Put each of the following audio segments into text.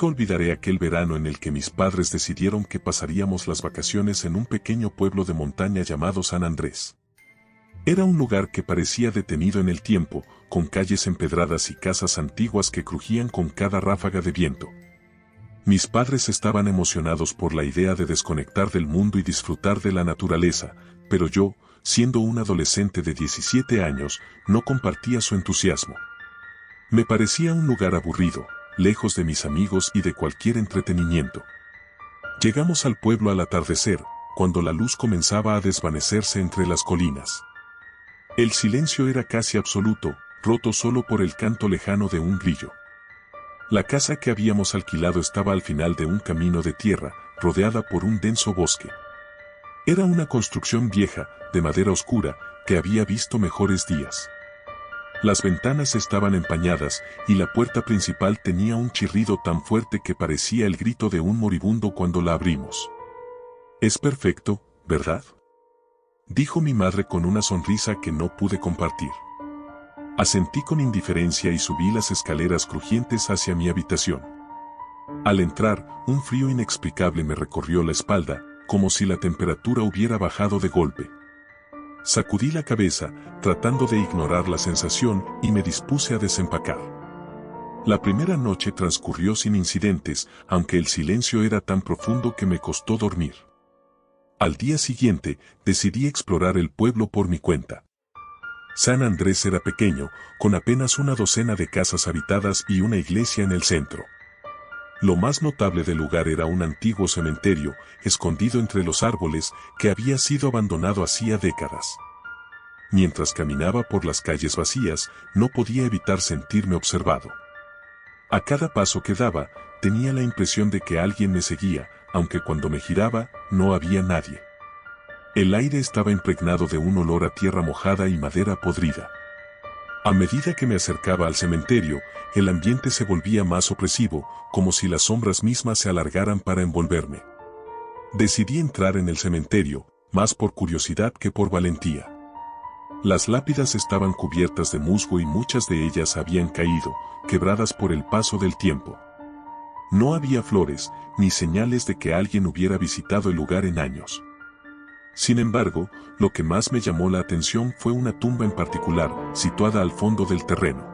Nunca olvidaré aquel verano en el que mis padres decidieron que pasaríamos las vacaciones en un pequeño pueblo de montaña llamado San Andrés. Era un lugar que parecía detenido en el tiempo, con calles empedradas y casas antiguas que crujían con cada ráfaga de viento. Mis padres estaban emocionados por la idea de desconectar del mundo y disfrutar de la naturaleza, pero yo, siendo un adolescente de 17 años, no compartía su entusiasmo. Me parecía un lugar aburrido, lejos de mis amigos y de cualquier entretenimiento. Llegamos al pueblo al atardecer, cuando la luz comenzaba a desvanecerse entre las colinas. El silencio era casi absoluto, roto solo por el canto lejano de un grillo. La casa que habíamos alquilado estaba al final de un camino de tierra, rodeada por un denso bosque. Era una construcción vieja, de madera oscura, que había visto mejores días. Las ventanas estaban empañadas, y la puerta principal tenía un chirrido tan fuerte que parecía el grito de un moribundo cuando la abrimos. «Es perfecto, ¿verdad?», dijo mi madre con una sonrisa que no pude compartir. Asentí con indiferencia y subí las escaleras crujientes hacia mi habitación. Al entrar, un frío inexplicable me recorrió la espalda, como si la temperatura hubiera bajado de golpe. Sacudí la cabeza, tratando de ignorar la sensación, y me dispuse a desempacar. La primera noche transcurrió sin incidentes, aunque el silencio era tan profundo que me costó dormir. Al día siguiente, decidí explorar el pueblo por mi cuenta. San Andrés era pequeño, con apenas una docena de casas habitadas y una iglesia en el centro. Lo más notable del lugar era un antiguo cementerio, escondido entre los árboles, que había sido abandonado hacía décadas. Mientras caminaba por las calles vacías, no podía evitar sentirme observado. A cada paso que daba, tenía la impresión de que alguien me seguía, aunque cuando me giraba, no había nadie. El aire estaba impregnado de un olor a tierra mojada y madera podrida. A medida que me acercaba al cementerio, el ambiente se volvía más opresivo, como si las sombras mismas se alargaran para envolverme. Decidí entrar en el cementerio, más por curiosidad que por valentía. Las lápidas estaban cubiertas de musgo y muchas de ellas habían caído, quebradas por el paso del tiempo. No había flores, ni señales de que alguien hubiera visitado el lugar en años. Sin embargo, lo que más me llamó la atención fue una tumba en particular, situada al fondo del terreno.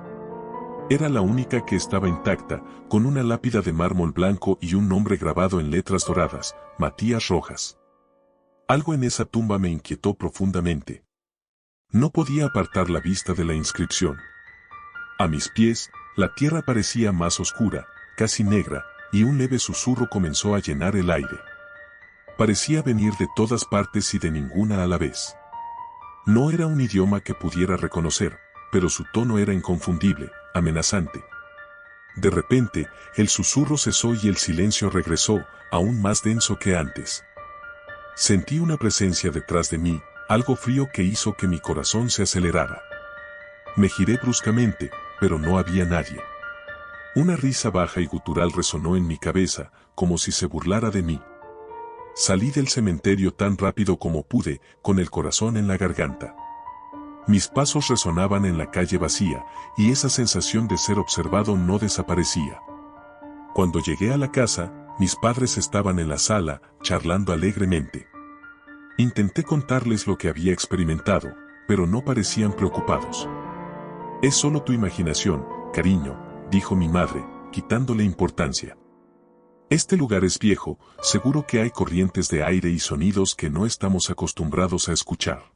Era la única que estaba intacta, con una lápida de mármol blanco y un nombre grabado en letras doradas, Matías Rojas. Algo en esa tumba me inquietó profundamente. No podía apartar la vista de la inscripción. A mis pies, la tierra parecía más oscura, casi negra, y un leve susurro comenzó a llenar el aire. Parecía venir de todas partes y de ninguna a la vez. No era un idioma que pudiera reconocer, pero su tono era inconfundible, amenazante. De repente, el susurro cesó y el silencio regresó, aún más denso que antes. Sentí una presencia detrás de mí, algo frío que hizo que mi corazón se acelerara. Me giré bruscamente, pero no había nadie. Una risa baja y gutural resonó en mi cabeza, como si se burlara de mí. Salí del cementerio tan rápido como pude, con el corazón en la garganta. Mis pasos resonaban en la calle vacía, y esa sensación de ser observado no desaparecía. Cuando llegué a la casa, mis padres estaban en la sala, charlando alegremente. Intenté contarles lo que había experimentado, pero no parecían preocupados. «Es solo tu imaginación, cariño», dijo mi madre, quitándole importancia. «Este lugar es viejo, seguro que hay corrientes de aire y sonidos que no estamos acostumbrados a escuchar».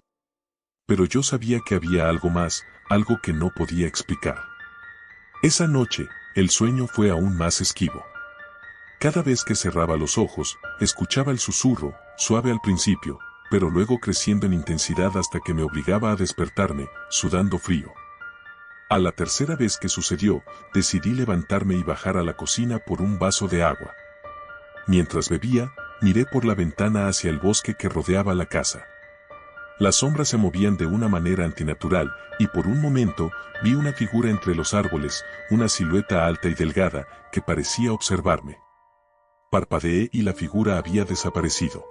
Pero yo sabía que había algo más, algo que no podía explicar. Esa noche, el sueño fue aún más esquivo. Cada vez que cerraba los ojos, escuchaba el susurro, suave al principio, pero luego creciendo en intensidad hasta que me obligaba a despertarme, sudando frío. A la tercera vez que sucedió, decidí levantarme y bajar a la cocina por un vaso de agua. Mientras bebía, miré por la ventana hacia el bosque que rodeaba la casa. Las sombras se movían de una manera antinatural, y por un momento, vi una figura entre los árboles, una silueta alta y delgada, que parecía observarme. Parpadeé y la figura había desaparecido.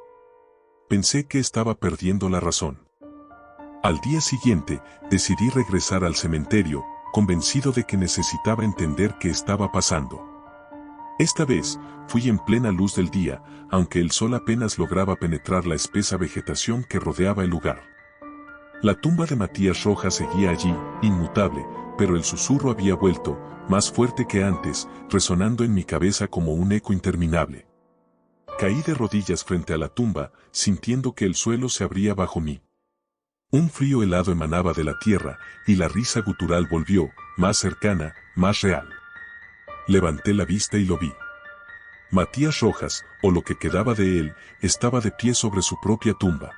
Pensé que estaba perdiendo la razón. Al día siguiente, decidí regresar al cementerio, convencido de que necesitaba entender qué estaba pasando. Esta vez, fui en plena luz del día, aunque el sol apenas lograba penetrar la espesa vegetación que rodeaba el lugar. La tumba de Matías Rojas seguía allí, inmutable, pero el susurro había vuelto, más fuerte que antes, resonando en mi cabeza como un eco interminable. Caí de rodillas frente a la tumba, sintiendo que el suelo se abría bajo mí. Un frío helado emanaba de la tierra, y la risa gutural volvió, más cercana, más real. Levanté la vista y lo vi. Matías Rojas, o lo que quedaba de él, estaba de pie sobre su propia tumba.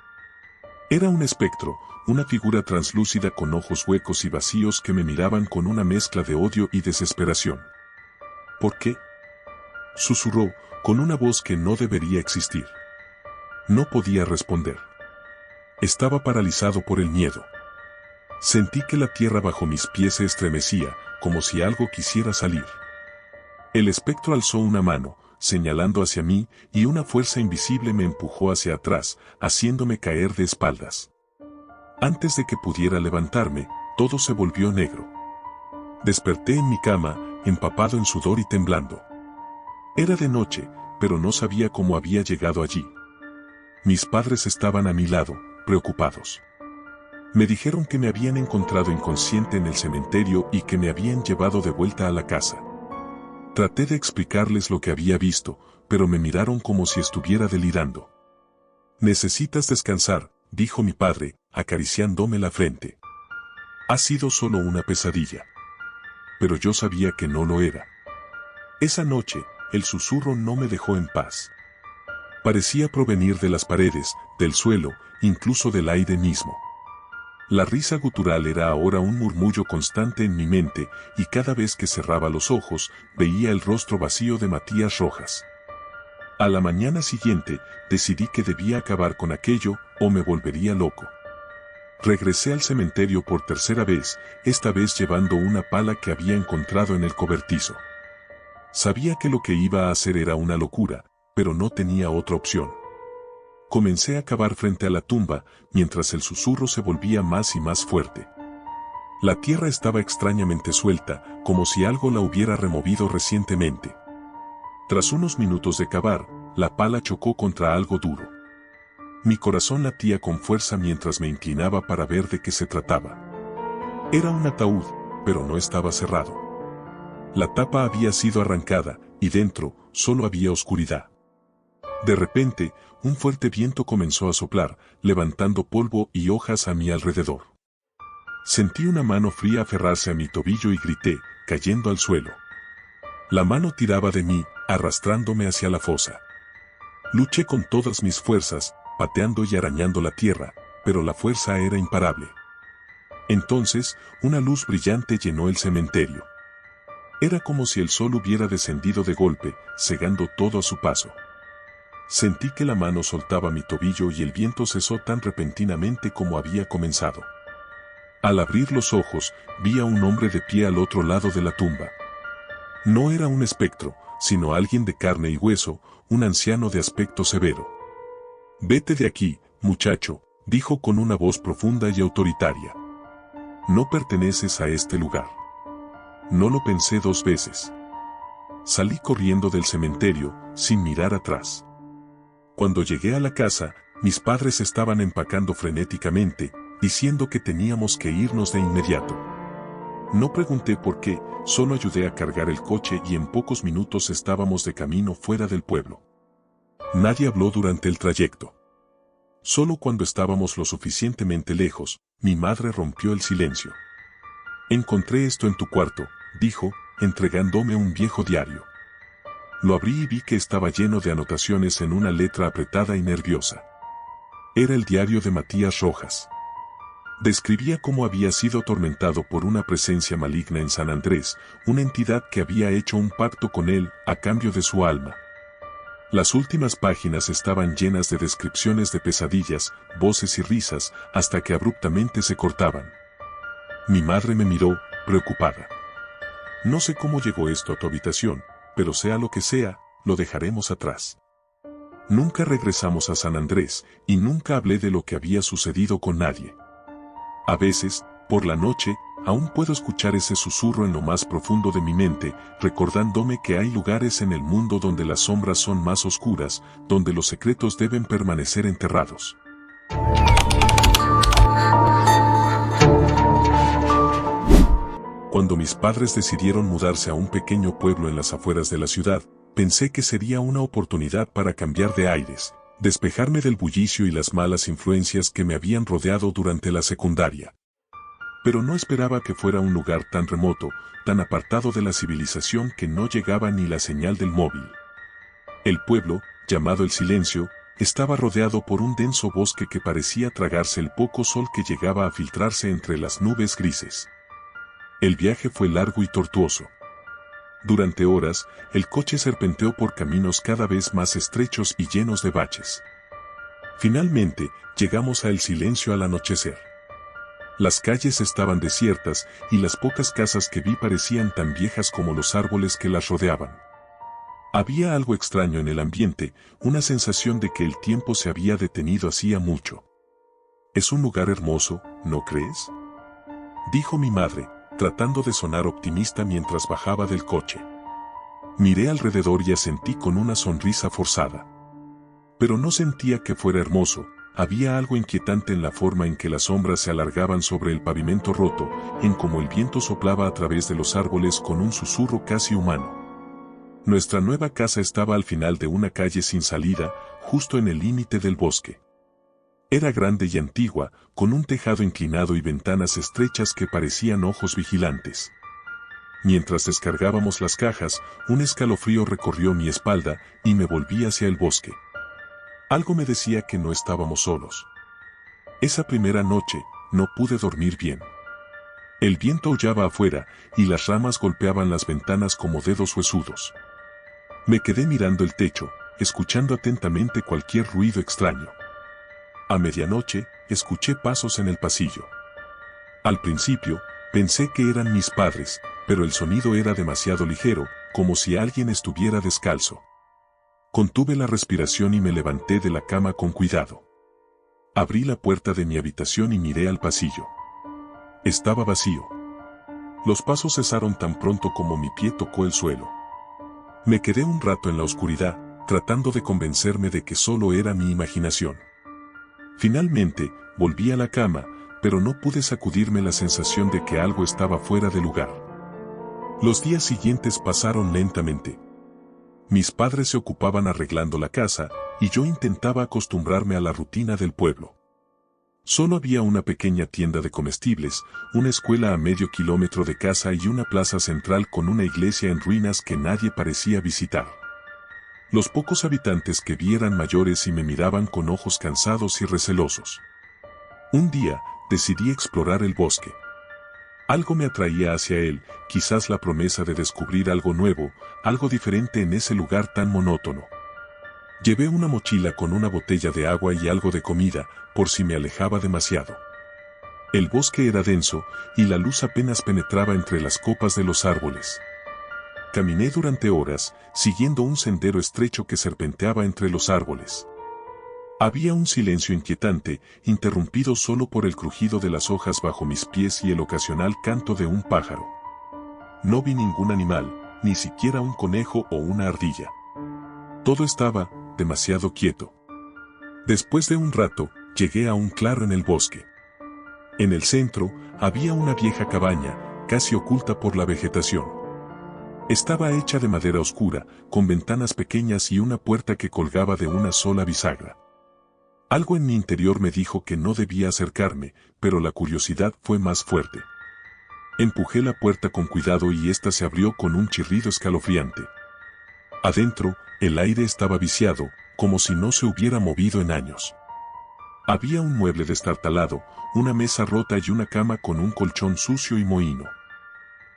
Era un espectro, una figura translúcida con ojos huecos y vacíos que me miraban con una mezcla de odio y desesperación. ¿Por qué?, susurró, con una voz que no debería existir. No podía responder. Estaba paralizado por el miedo. Sentí que la tierra bajo mis pies se estremecía, como si algo quisiera salir. El espectro alzó una mano, señalando hacia mí, y una fuerza invisible me empujó hacia atrás, haciéndome caer de espaldas. Antes de que pudiera levantarme, todo se volvió negro. Desperté en mi cama, empapado en sudor y temblando. Era de noche, pero no sabía cómo había llegado allí. Mis padres estaban a mi lado, preocupados. Me dijeron que me habían encontrado inconsciente en el cementerio y que me habían llevado de vuelta a la casa. Traté de explicarles lo que había visto, pero me miraron como si estuviera delirando. «Necesitas descansar», dijo mi padre, acariciándome la frente. «Ha sido solo una pesadilla». Pero yo sabía que no lo era. Esa noche, el susurro no me dejó en paz. Parecía provenir de las paredes, del suelo, incluso del aire mismo. La risa gutural era ahora un murmullo constante en mi mente, y cada vez que cerraba los ojos, veía el rostro vacío de Matías Rojas. A la mañana siguiente, decidí que debía acabar con aquello, o me volvería loco. Regresé al cementerio por tercera vez, esta vez llevando una pala que había encontrado en el cobertizo. Sabía que lo que iba a hacer era una locura, pero no tenía otra opción. Comencé a cavar frente a la tumba, mientras el susurro se volvía más y más fuerte. La tierra estaba extrañamente suelta, como si algo la hubiera removido recientemente. Tras unos minutos de cavar, la pala chocó contra algo duro. Mi corazón latía con fuerza mientras me inclinaba para ver de qué se trataba. Era un ataúd, pero no estaba cerrado. La tapa había sido arrancada, y dentro, solo había oscuridad. De repente, un fuerte viento comenzó a soplar, levantando polvo y hojas a mi alrededor. Sentí una mano fría aferrarse a mi tobillo y grité, cayendo al suelo. La mano tiraba de mí, arrastrándome hacia la fosa. Luché con todas mis fuerzas, pateando y arañando la tierra, pero la fuerza era imparable. Entonces, una luz brillante llenó el cementerio. Era como si el sol hubiera descendido de golpe, cegando todo a su paso. Sentí que la mano soltaba mi tobillo y el viento cesó tan repentinamente como había comenzado. Al abrir los ojos, vi a un hombre de pie al otro lado de la tumba. No era un espectro, sino alguien de carne y hueso, un anciano de aspecto severo. «Vete de aquí, muchacho», dijo con una voz profunda y autoritaria. «No perteneces a este lugar». No lo pensé dos veces. Salí corriendo del cementerio, sin mirar atrás. Cuando llegué a la casa, mis padres estaban empacando frenéticamente, diciendo que teníamos que irnos de inmediato. No pregunté por qué, solo ayudé a cargar el coche y en pocos minutos estábamos de camino fuera del pueblo. Nadie habló durante el trayecto. Solo cuando estábamos lo suficientemente lejos, mi madre rompió el silencio. «Encontré esto en tu cuarto», dijo, entregándome un viejo diario. Lo abrí y vi que estaba lleno de anotaciones en una letra apretada y nerviosa. Era el diario de Matías Rojas. Describía cómo había sido atormentado por una presencia maligna en San Andrés, una entidad que había hecho un pacto con él a cambio de su alma. Las últimas páginas estaban llenas de descripciones de pesadillas, voces y risas, hasta que abruptamente se cortaban. Mi madre me miró, preocupada. «No sé cómo llegó esto a tu habitación, pero sea lo que sea, lo dejaremos atrás». Nunca regresamos a San Andrés, y nunca hablé de lo que había sucedido con nadie. A veces, por la noche, Aún puedo escuchar ese susurro en lo más profundo de mi mente, recordándome que hay lugares en el mundo donde las sombras son más oscuras, donde los secretos deben permanecer enterrados. Cuando mis padres decidieron mudarse a un pequeño pueblo en las afueras de la ciudad, pensé que sería una oportunidad para cambiar de aires, despejarme del bullicio y las malas influencias que me habían rodeado durante la secundaria. Pero no esperaba que fuera un lugar tan remoto, tan apartado de la civilización que no llegaba ni la señal del móvil. El pueblo, llamado El Silencio, estaba rodeado por un denso bosque que parecía tragarse el poco sol que llegaba a filtrarse entre las nubes grises. El viaje fue largo y tortuoso. Durante horas, el coche serpenteó por caminos cada vez más estrechos y llenos de baches. Finalmente, llegamos a El Silencio al anochecer. Las calles estaban desiertas y las pocas casas que vi parecían tan viejas como los árboles que las rodeaban. Había algo extraño en el ambiente, una sensación de que el tiempo se había detenido hacía mucho. «Es un lugar hermoso, ¿no crees?», dijo mi madre, tratando de sonar optimista mientras bajaba del coche. Miré alrededor y asentí con una sonrisa forzada. Pero no sentía que fuera hermoso, había algo inquietante en la forma en que las sombras se alargaban sobre el pavimento roto, en cómo el viento soplaba a través de los árboles con un susurro casi humano. Nuestra nueva casa estaba al final de una calle sin salida, justo en el límite del bosque. Era grande y antigua, con un tejado inclinado y ventanas estrechas que parecían ojos vigilantes. Mientras descargábamos las cajas, un escalofrío recorrió mi espalda y me volví hacia el bosque. Algo me decía que no estábamos solos. Esa primera noche, no pude dormir bien. El viento aullaba afuera y las ramas golpeaban las ventanas como dedos huesudos. Me quedé mirando el techo, escuchando atentamente cualquier ruido extraño. A medianoche, escuché pasos en el pasillo. Al principio, pensé que eran mis padres, pero el sonido era demasiado ligero, como si alguien estuviera descalzo. Contuve la respiración y me levanté de la cama con cuidado. Abrí la puerta de mi habitación y miré al pasillo. Estaba vacío. Los pasos cesaron tan pronto como mi pie tocó el suelo. Me quedé un rato en la oscuridad, tratando de convencerme de que solo era mi imaginación. Finalmente, volví a la cama, pero no pude sacudirme la sensación de que algo estaba fuera de lugar. Los días siguientes pasaron lentamente. Mis padres se ocupaban arreglando la casa, y yo intentaba acostumbrarme a la rutina del pueblo. Solo había una pequeña tienda de comestibles, una escuela a medio kilómetro de casa y una plaza central con una iglesia en ruinas que nadie parecía visitar. Los pocos habitantes que vi eran mayores y me miraban con ojos cansados y recelosos. Un día, decidí explorar el bosque. Algo me atraía hacia él, quizás la promesa de descubrir algo nuevo, algo diferente en ese lugar tan monótono. Llevé una mochila con una botella de agua y algo de comida, por si me alejaba demasiado. El bosque era denso, y la luz apenas penetraba entre las copas de los árboles. Caminé durante horas, siguiendo un sendero estrecho que serpenteaba entre los árboles. Había un silencio inquietante, interrumpido solo por el crujido de las hojas bajo mis pies y el ocasional canto de un pájaro. No vi ningún animal, ni siquiera un conejo o una ardilla. Todo estaba demasiado quieto. Después de un rato, llegué a un claro en el bosque. En el centro, había una vieja cabaña, casi oculta por la vegetación. Estaba hecha de madera oscura, con ventanas pequeñas y una puerta que colgaba de una sola bisagra. Algo en mi interior me dijo que no debía acercarme, pero la curiosidad fue más fuerte. Empujé la puerta con cuidado y ésta se abrió con un chirrido escalofriante. Adentro, el aire estaba viciado, como si no se hubiera movido en años. Había un mueble destartalado, una mesa rota y una cama con un colchón sucio y mohíno.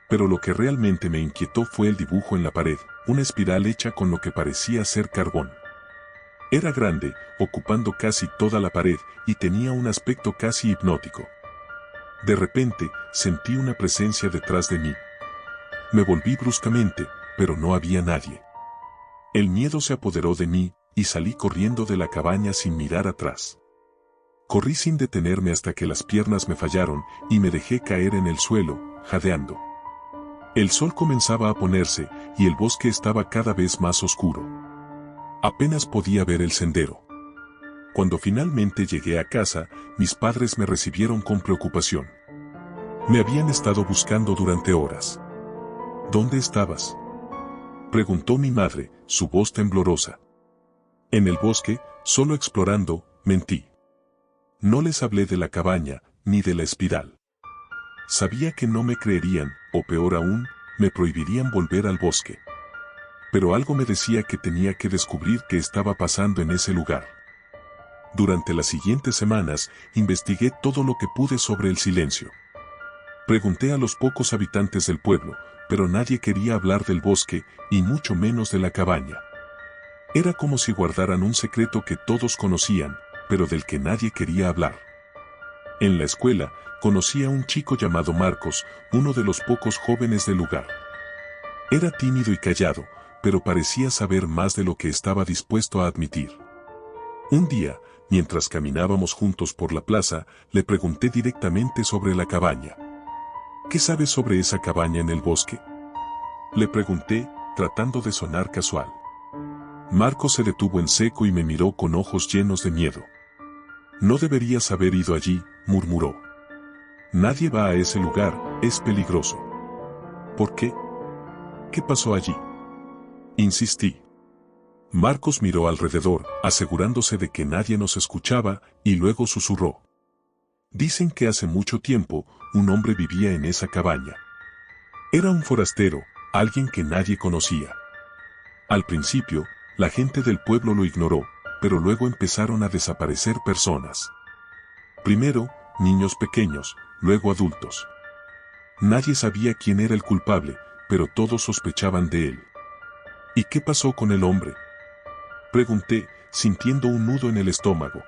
Pero lo que realmente me inquietó fue el dibujo en la pared, una espiral hecha con lo que parecía ser carbón. Era grande, ocupando casi toda la pared, y tenía un aspecto casi hipnótico. De repente, sentí una presencia detrás de mí. Me volví bruscamente, pero no había nadie. El miedo se apoderó de mí, y salí corriendo de la cabaña sin mirar atrás. Corrí sin detenerme hasta que las piernas me fallaron y me dejé caer en el suelo, jadeando. El sol comenzaba a ponerse y el bosque estaba cada vez más oscuro. Apenas podía ver el sendero. Cuando finalmente llegué a casa, mis padres me recibieron con preocupación. Me habían estado buscando durante horas. ¿Dónde estabas?, preguntó mi madre, su voz temblorosa. En el bosque, solo explorando, mentí. No les hablé de la cabaña, ni de la espiral. Sabía que no me creerían, o peor aún, me prohibirían volver al bosque. Pero algo me decía que tenía que descubrir qué estaba pasando en ese lugar. Durante las siguientes semanas, investigué todo lo que pude sobre el silencio. Pregunté a los pocos habitantes del pueblo, pero nadie quería hablar del bosque, y mucho menos de la cabaña. Era como si guardaran un secreto que todos conocían, pero del que nadie quería hablar. En la escuela, conocí a un chico llamado Marcos, uno de los pocos jóvenes del lugar. Era tímido y callado, pero parecía saber más de lo que estaba dispuesto a admitir. Un día, mientras caminábamos juntos por la plaza, le pregunté directamente sobre la cabaña. ¿Qué sabes sobre esa cabaña en el bosque?, le pregunté, tratando de sonar casual. Marcos se detuvo en seco y me miró con ojos llenos de miedo. No deberías haber ido allí, murmuró. Nadie va a ese lugar, es peligroso. ¿Por qué? ¿Qué pasó allí?, insistí. Marcos miró alrededor, asegurándose de que nadie nos escuchaba, y luego susurró. Dicen que hace mucho tiempo, un hombre vivía en esa cabaña. Era un forastero, alguien que nadie conocía. Al principio, la gente del pueblo lo ignoró, pero luego empezaron a desaparecer personas. Primero, niños pequeños, luego adultos. Nadie sabía quién era el culpable, pero todos sospechaban de él. ¿Y qué pasó con el hombre?, pregunté, sintiendo un nudo en el estómago.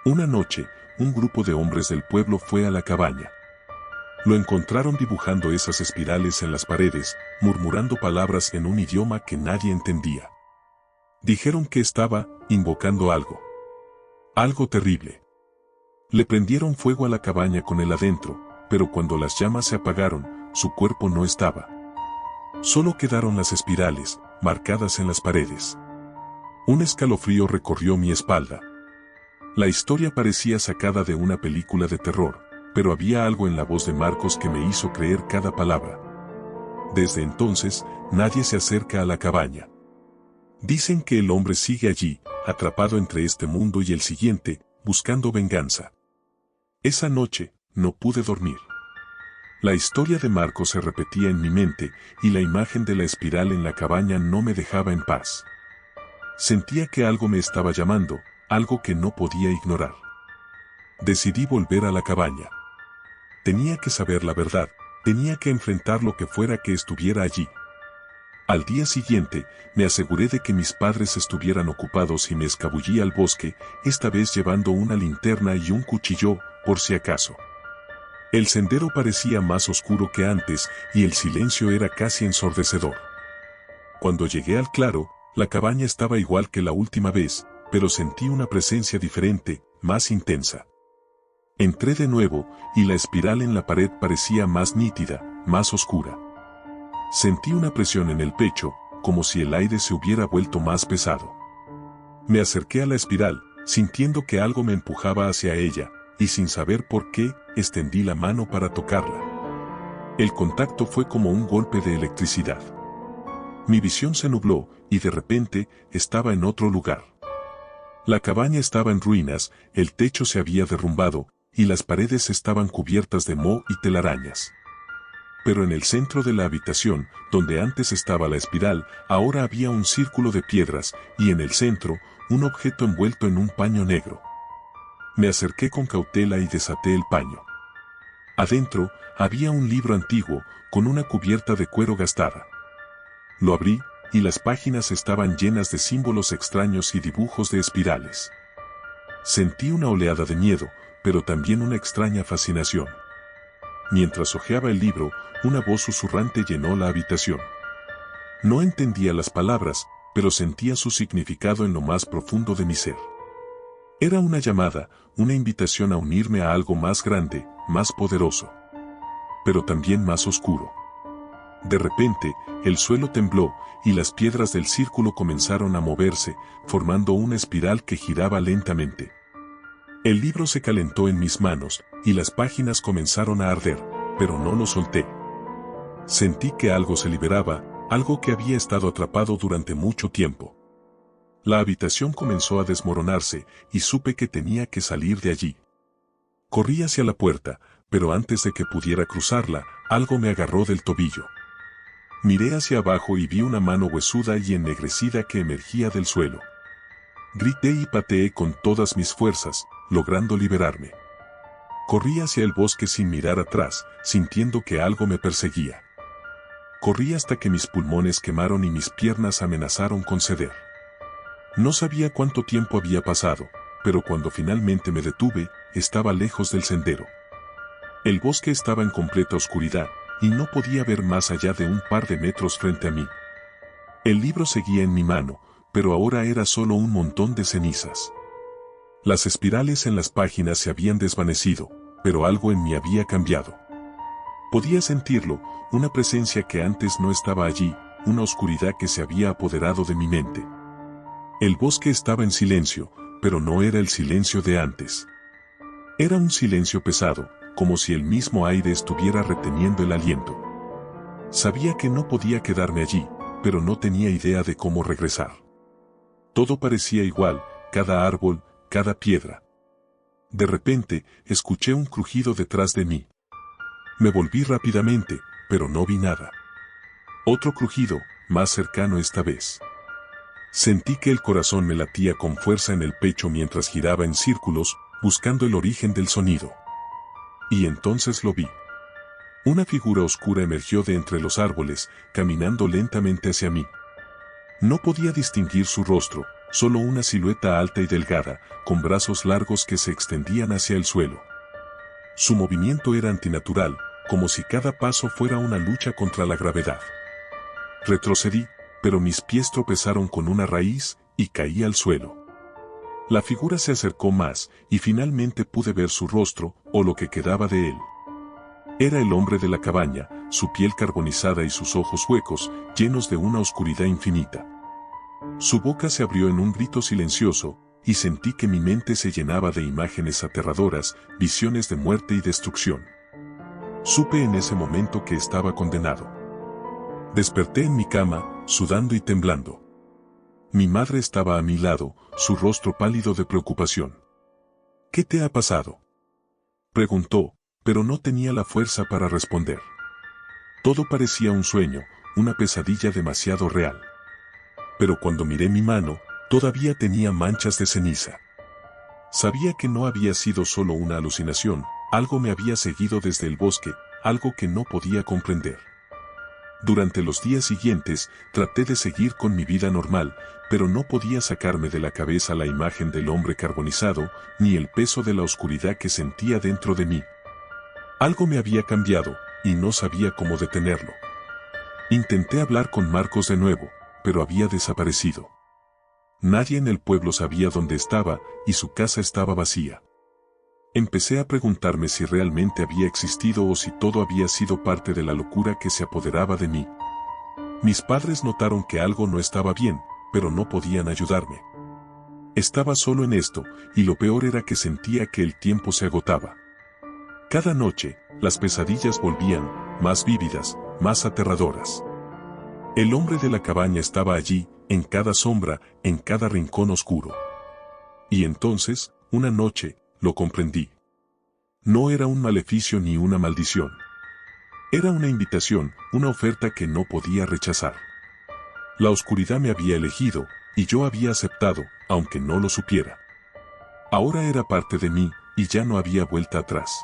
Una noche, un grupo de hombres del pueblo fue a la cabaña. Lo encontraron dibujando esas espirales en las paredes, murmurando palabras en un idioma que nadie entendía. Dijeron que estaba invocando algo. Algo terrible. Le prendieron fuego a la cabaña con él adentro, pero cuando las llamas se apagaron, su cuerpo no estaba. Solo quedaron las espirales, marcadas en las paredes. Un escalofrío recorrió mi espalda. La historia parecía sacada de una película de terror, pero había algo en la voz de Marcos que me hizo creer cada palabra. Desde entonces, nadie se acerca a la cabaña. Dicen que el hombre sigue allí, atrapado entre este mundo y el siguiente, buscando venganza. Esa noche, no pude dormir. La historia de Marcos se repetía en mi mente, y la imagen de la espiral en la cabaña no me dejaba en paz. Sentía que algo me estaba llamando, algo que no podía ignorar. Decidí volver a la cabaña. Tenía que saber la verdad, tenía que enfrentar lo que fuera que estuviera allí. Al día siguiente, me aseguré de que mis padres estuvieran ocupados y me escabullí al bosque, esta vez llevando una linterna y un cuchillo, por si acaso. El sendero parecía más oscuro que antes y el silencio era casi ensordecedor. Cuando llegué al claro, la cabaña estaba igual que la última vez, pero sentí una presencia diferente, más intensa. Entré de nuevo, y la espiral en la pared parecía más nítida, más oscura. Sentí una presión en el pecho, como si el aire se hubiera vuelto más pesado. Me acerqué a la espiral, sintiendo que algo me empujaba hacia ella, y sin saber por qué, extendí la mano para tocarla. El contacto fue como un golpe de electricidad. Mi visión se nubló, y de repente, estaba en otro lugar. La cabaña estaba en ruinas, el techo se había derrumbado, y las paredes estaban cubiertas de moho y telarañas. Pero en el centro de la habitación, donde antes estaba la espiral, ahora había un círculo de piedras, y en el centro, un objeto envuelto en un paño negro. Me acerqué con cautela y desaté el paño. Adentro, había un libro antiguo, con una cubierta de cuero gastada. Lo abrí, y las páginas estaban llenas de símbolos extraños y dibujos de espirales. Sentí una oleada de miedo, pero también una extraña fascinación. Mientras hojeaba el libro, una voz susurrante llenó la habitación. No entendía las palabras, pero sentía su significado en lo más profundo de mi ser. Era una llamada, una invitación a unirme a algo más grande, más poderoso, pero también más oscuro. De repente, el suelo tembló y las piedras del círculo comenzaron a moverse, formando una espiral que giraba lentamente. El libro se calentó en mis manos y las páginas comenzaron a arder, pero no lo solté. Sentí que algo se liberaba, algo que había estado atrapado durante mucho tiempo. La habitación comenzó a desmoronarse y supe que tenía que salir de allí. Corrí hacia la puerta, pero antes de que pudiera cruzarla, algo me agarró del tobillo. Miré hacia abajo y vi una mano huesuda y ennegrecida que emergía del suelo. Grité y pateé con todas mis fuerzas, logrando liberarme. Corrí hacia el bosque sin mirar atrás, sintiendo que algo me perseguía. Corrí hasta que mis pulmones quemaron y mis piernas amenazaron con ceder. No sabía cuánto tiempo había pasado, pero cuando finalmente me detuve, estaba lejos del sendero. El bosque estaba en completa oscuridad, y no podía ver más allá de un par de metros frente a mí. El libro seguía en mi mano, pero ahora era solo un montón de cenizas. Las espirales en las páginas se habían desvanecido, pero algo en mí había cambiado. Podía sentirlo, una presencia que antes no estaba allí, una oscuridad que se había apoderado de mi mente. El bosque estaba en silencio, pero no era el silencio de antes. Era un silencio pesado, como si el mismo aire estuviera reteniendo el aliento. Sabía que no podía quedarme allí, pero no tenía idea de cómo regresar. Todo parecía igual, cada árbol, cada piedra. De repente, escuché un crujido detrás de mí. Me volví rápidamente, pero no vi nada. Otro crujido, más cercano esta vez. Sentí que el corazón me latía con fuerza en el pecho mientras giraba en círculos, buscando el origen del sonido. Y entonces lo vi. Una figura oscura emergió de entre los árboles, caminando lentamente hacia mí. No podía distinguir su rostro, solo una silueta alta y delgada, con brazos largos que se extendían hacia el suelo. Su movimiento era antinatural, como si cada paso fuera una lucha contra la gravedad. Retrocedí, pero mis pies tropezaron con una raíz y caí al suelo. La figura se acercó más y finalmente pude ver su rostro, o lo que quedaba de él. Era el hombre de la cabaña, su piel carbonizada y sus ojos huecos, llenos de una oscuridad infinita. Su boca se abrió en un grito silencioso, y sentí que mi mente se llenaba de imágenes aterradoras, visiones de muerte y destrucción. Supe en ese momento que estaba condenado. Desperté en mi cama, sudando y temblando. Mi madre estaba a mi lado, su rostro pálido de preocupación. ¿Qué te ha pasado?, preguntó, pero no tenía la fuerza para responder. Todo parecía un sueño, una pesadilla demasiado real. Pero cuando miré mi mano, todavía tenía manchas de ceniza. Sabía que no había sido solo una alucinación, algo me había seguido desde el bosque, algo que no podía comprender. Durante los días siguientes, traté de seguir con mi vida normal, pero no podía sacarme de la cabeza la imagen del hombre carbonizado, ni el peso de la oscuridad que sentía dentro de mí. Algo me había cambiado, y no sabía cómo detenerlo. Intenté hablar con Marcos de nuevo, pero había desaparecido. Nadie en el pueblo sabía dónde estaba, y su casa estaba vacía. Empecé a preguntarme si realmente había existido o si todo había sido parte de la locura que se apoderaba de mí. Mis padres notaron que algo no estaba bien, pero no podían ayudarme. Estaba solo en esto, y lo peor era que sentía que el tiempo se agotaba. Cada noche, las pesadillas volvían, más vívidas, más aterradoras. El hombre de la cabaña estaba allí, en cada sombra, en cada rincón oscuro. Y entonces, una noche, lo comprendí. No era un maleficio ni una maldición. Era una invitación, una oferta que no podía rechazar. La oscuridad me había elegido, y yo había aceptado, aunque no lo supiera. Ahora era parte de mí, y ya no había vuelta atrás.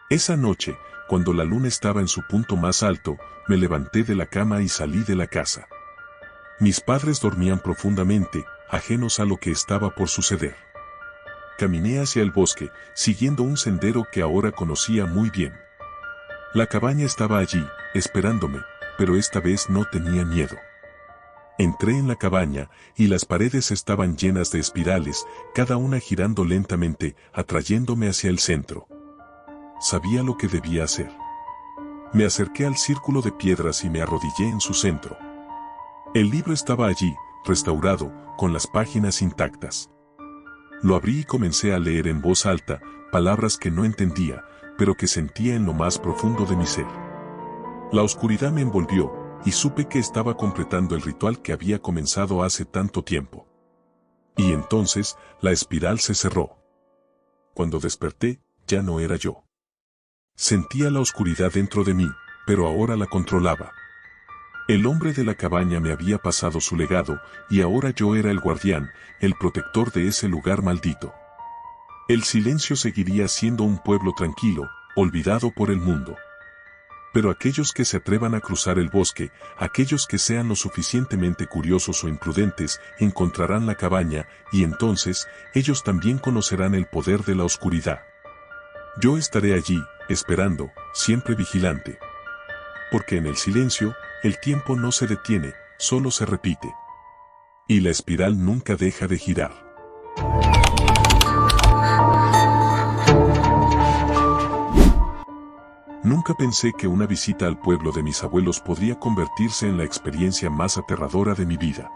Esa noche, cuando la luna estaba en su punto más alto, me levanté de la cama y salí de la casa. Mis padres dormían profundamente, ajenos a lo que estaba por suceder. Caminé hacia el bosque, siguiendo un sendero que ahora conocía muy bien. La cabaña estaba allí, esperándome, pero esta vez no tenía miedo. Entré en la cabaña, y las paredes estaban llenas de espirales, cada una girando lentamente, atrayéndome hacia el centro. Sabía lo que debía hacer. Me acerqué al círculo de piedras y me arrodillé en su centro. El libro estaba allí, restaurado, con las páginas intactas. Lo abrí y comencé a leer en voz alta, palabras que no entendía, pero que sentía en lo más profundo de mi ser. La oscuridad me envolvió, y supe que estaba completando el ritual que había comenzado hace tanto tiempo. Y entonces, la espiral se cerró. Cuando desperté, ya no era yo. Sentía la oscuridad dentro de mí, pero ahora la controlaba. El hombre de la cabaña me había pasado su legado, y ahora yo era el guardián, el protector de ese lugar maldito. El silencio seguiría siendo un pueblo tranquilo, olvidado por el mundo. Pero aquellos que se atrevan a cruzar el bosque, aquellos que sean lo suficientemente curiosos o imprudentes, encontrarán la cabaña, y entonces, ellos también conocerán el poder de la oscuridad. Yo estaré allí, esperando, siempre vigilante. Porque en el silencio, el tiempo no se detiene, solo se repite. Y la espiral nunca deja de girar. Nunca pensé que una visita al pueblo de mis abuelos podría convertirse en la experiencia más aterradora de mi vida.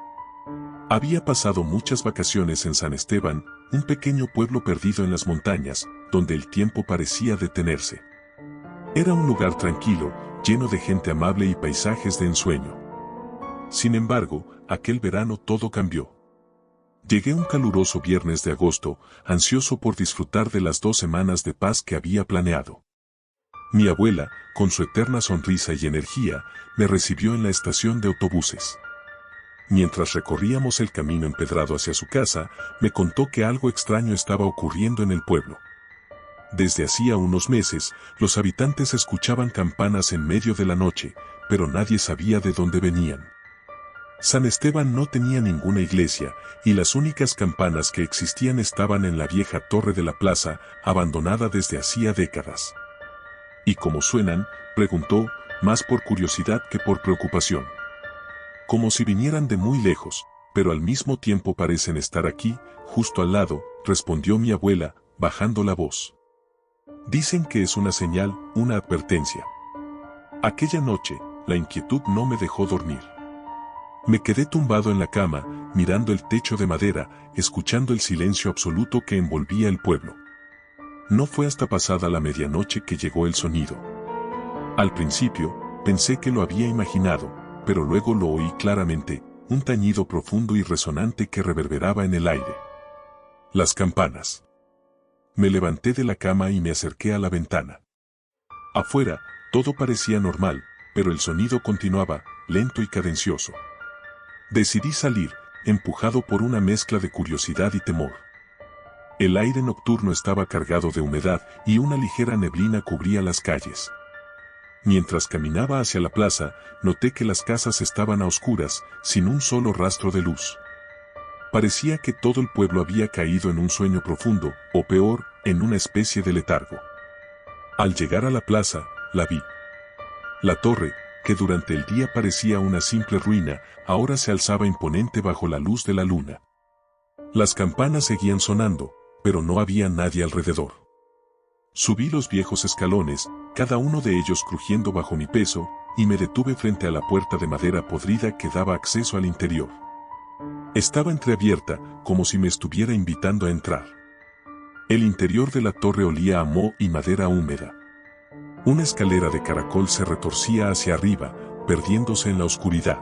Había pasado muchas vacaciones en San Esteban, un pequeño pueblo perdido en las montañas, donde el tiempo parecía detenerse. Era un lugar tranquilo, lleno de gente amable y paisajes de ensueño. Sin embargo, aquel verano todo cambió. Llegué un caluroso viernes de agosto, ansioso por disfrutar de las 2 semanas de paz que había planeado. Mi abuela, con su eterna sonrisa y energía, me recibió en la estación de autobuses. Mientras recorríamos el camino empedrado hacia su casa, me contó que algo extraño estaba ocurriendo en el pueblo. Desde hacía unos meses, los habitantes escuchaban campanas en medio de la noche, pero nadie sabía de dónde venían. San Esteban no tenía ninguna iglesia, y las únicas campanas que existían estaban en la vieja torre de la plaza, abandonada desde hacía décadas. ¿Y cómo suenan?, preguntó, más por curiosidad que por preocupación. Como si vinieran de muy lejos, pero al mismo tiempo parecen estar aquí, justo al lado, respondió mi abuela, bajando la voz. Dicen que es una señal, una advertencia. Aquella noche, la inquietud no me dejó dormir. Me quedé tumbado en la cama, mirando el techo de madera, escuchando el silencio absoluto que envolvía el pueblo. No fue hasta pasada la medianoche que llegó el sonido. Al principio, pensé que lo había imaginado, pero luego lo oí claramente, un tañido profundo y resonante que reverberaba en el aire. Las campanas. Me levanté de la cama y me acerqué a la ventana. Afuera, todo parecía normal, pero el sonido continuaba, lento y cadencioso. Decidí salir, empujado por una mezcla de curiosidad y temor. El aire nocturno estaba cargado de humedad y una ligera neblina cubría las calles. Mientras caminaba hacia la plaza, noté que las casas estaban a oscuras, sin un solo rastro de luz. Parecía que todo el pueblo había caído en un sueño profundo, o peor, en una especie de letargo. Al llegar a la plaza, la vi. La torre, que durante el día parecía una simple ruina, ahora se alzaba imponente bajo la luz de la luna. Las campanas seguían sonando, pero no había nadie alrededor. Subí los viejos escalones, cada uno de ellos crujiendo bajo mi peso, y me detuve frente a la puerta de madera podrida que daba acceso al interior. Estaba entreabierta, como si me estuviera invitando a entrar. El interior de la torre olía a moho y madera húmeda. Una escalera de caracol se retorcía hacia arriba, perdiéndose en la oscuridad.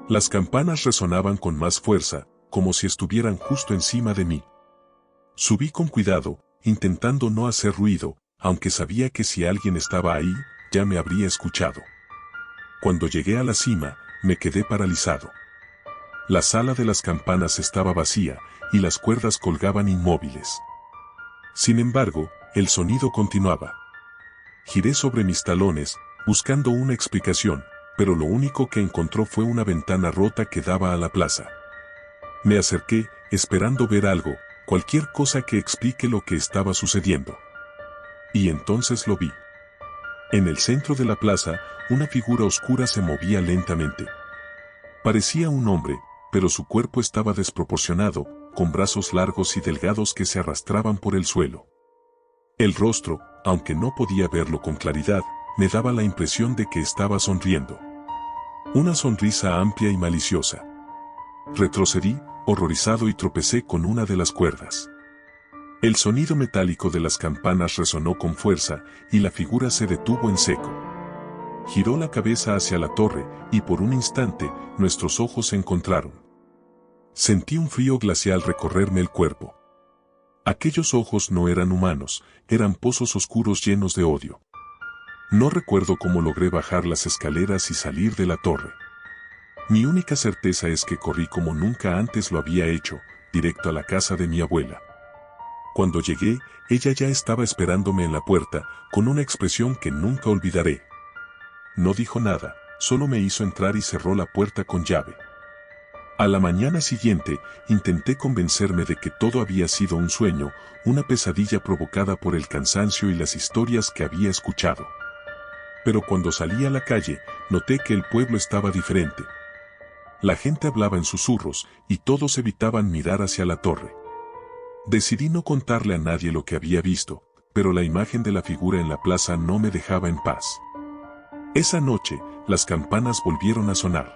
Las campanas resonaban con más fuerza, como si estuvieran justo encima de mí. Subí con cuidado, intentando no hacer ruido, aunque sabía que si alguien estaba ahí, ya me habría escuchado. Cuando llegué a la cima, me quedé paralizado. La sala de las campanas estaba vacía, y las cuerdas colgaban inmóviles. Sin embargo, el sonido continuaba. Giré sobre mis talones, buscando una explicación, pero lo único que encontró fue una ventana rota que daba a la plaza. Me acerqué, esperando ver algo, cualquier cosa que explique lo que estaba sucediendo. Y entonces lo vi. En el centro de la plaza, una figura oscura se movía lentamente. Parecía un hombre, pero su cuerpo estaba desproporcionado, con brazos largos y delgados que se arrastraban por el suelo. El rostro, aunque no podía verlo con claridad, me daba la impresión de que estaba sonriendo. Una sonrisa amplia y maliciosa. Retrocedí, horrorizado, y tropecé con una de las cuerdas. El sonido metálico de las campanas resonó con fuerza, y la figura se detuvo en seco. Giró la cabeza hacia la torre, y por un instante, nuestros ojos se encontraron. Sentí un frío glacial recorrerme el cuerpo. Aquellos ojos no eran humanos, eran pozos oscuros llenos de odio. No recuerdo cómo logré bajar las escaleras y salir de la torre. Mi única certeza es que corrí como nunca antes lo había hecho, directo a la casa de mi abuela. Cuando llegué, ella ya estaba esperándome en la puerta, con una expresión que nunca olvidaré. No dijo nada, solo me hizo entrar y cerró la puerta con llave. A la mañana siguiente, intenté convencerme de que todo había sido un sueño, una pesadilla provocada por el cansancio y las historias que había escuchado. Pero cuando salí a la calle, noté que el pueblo estaba diferente. La gente hablaba en susurros, y todos evitaban mirar hacia la torre. Decidí no contarle a nadie lo que había visto, pero la imagen de la figura en la plaza no me dejaba en paz. Esa noche, las campanas volvieron a sonar.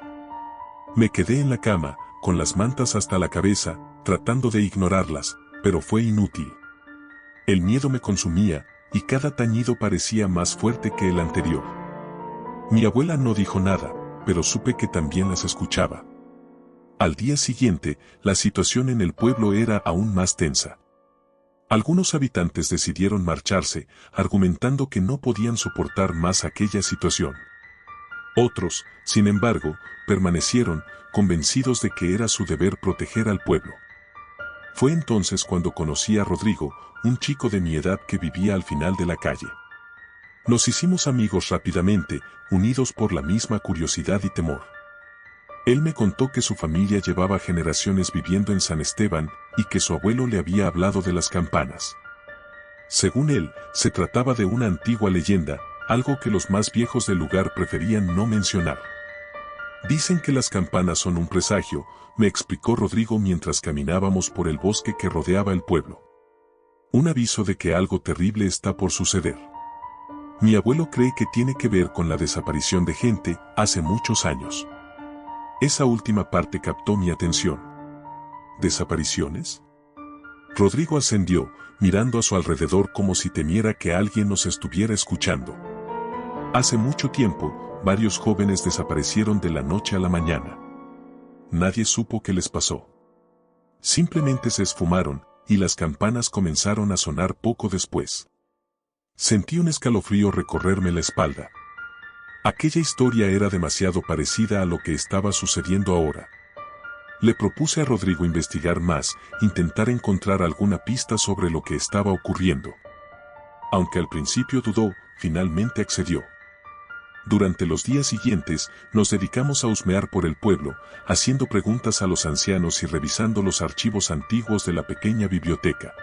Me quedé en la cama, con las mantas hasta la cabeza, tratando de ignorarlas, pero fue inútil. El miedo me consumía, y cada tañido parecía más fuerte que el anterior. Mi abuela no dijo nada, pero supe que también las escuchaba. Al día siguiente, la situación en el pueblo era aún más tensa. Algunos habitantes decidieron marcharse, argumentando que no podían soportar más aquella situación. Otros, sin embargo, permanecieron, convencidos de que era su deber proteger al pueblo. Fue entonces cuando conocí a Rodrigo, un chico de mi edad que vivía al final de la calle. Nos hicimos amigos rápidamente, unidos por la misma curiosidad y temor. Él me contó que su familia llevaba generaciones viviendo en San Esteban, y que su abuelo le había hablado de las campanas. Según él, se trataba de una antigua leyenda, algo que los más viejos del lugar preferían no mencionar. Dicen que las campanas son un presagio, me explicó Rodrigo mientras caminábamos por el bosque que rodeaba el pueblo. Un aviso de que algo terrible está por suceder. Mi abuelo cree que tiene que ver con la desaparición de gente hace muchos años. Esa última parte captó mi atención. ¿Desapariciones? Rodrigo ascendió, mirando a su alrededor como si temiera que alguien nos estuviera escuchando. Hace mucho tiempo, varios jóvenes desaparecieron de la noche a la mañana. Nadie supo qué les pasó. Simplemente se esfumaron, y las campanas comenzaron a sonar poco después. Sentí un escalofrío recorrerme la espalda. Aquella historia era demasiado parecida a lo que estaba sucediendo ahora. Le propuse a Rodrigo investigar más, intentar encontrar alguna pista sobre lo que estaba ocurriendo. Aunque al principio dudó, finalmente accedió. Durante los días siguientes, nos dedicamos a husmear por el pueblo, haciendo preguntas a los ancianos y revisando los archivos antiguos de la pequeña biblioteca.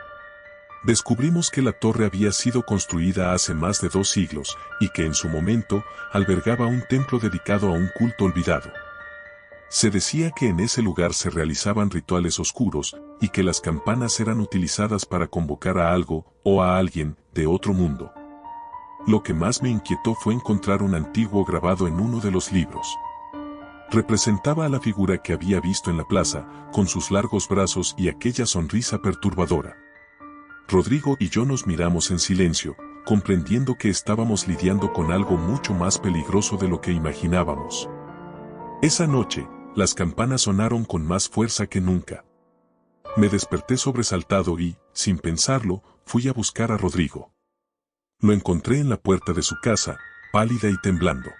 Descubrimos que la torre había sido construida hace más de 2 siglos, y que en su momento, albergaba un templo dedicado a un culto olvidado. Se decía que en ese lugar se realizaban rituales oscuros, y que las campanas eran utilizadas para convocar a algo, o a alguien, de otro mundo. Lo que más me inquietó fue encontrar un antiguo grabado en uno de los libros. Representaba a la figura que había visto en la plaza, con sus largos brazos y aquella sonrisa perturbadora. Rodrigo y yo nos miramos en silencio, comprendiendo que estábamos lidiando con algo mucho más peligroso de lo que imaginábamos. Esa noche, las campanas sonaron con más fuerza que nunca. Me desperté sobresaltado y, sin pensarlo, fui a buscar a Rodrigo. Lo encontré en la puerta de su casa, pálida y temblando.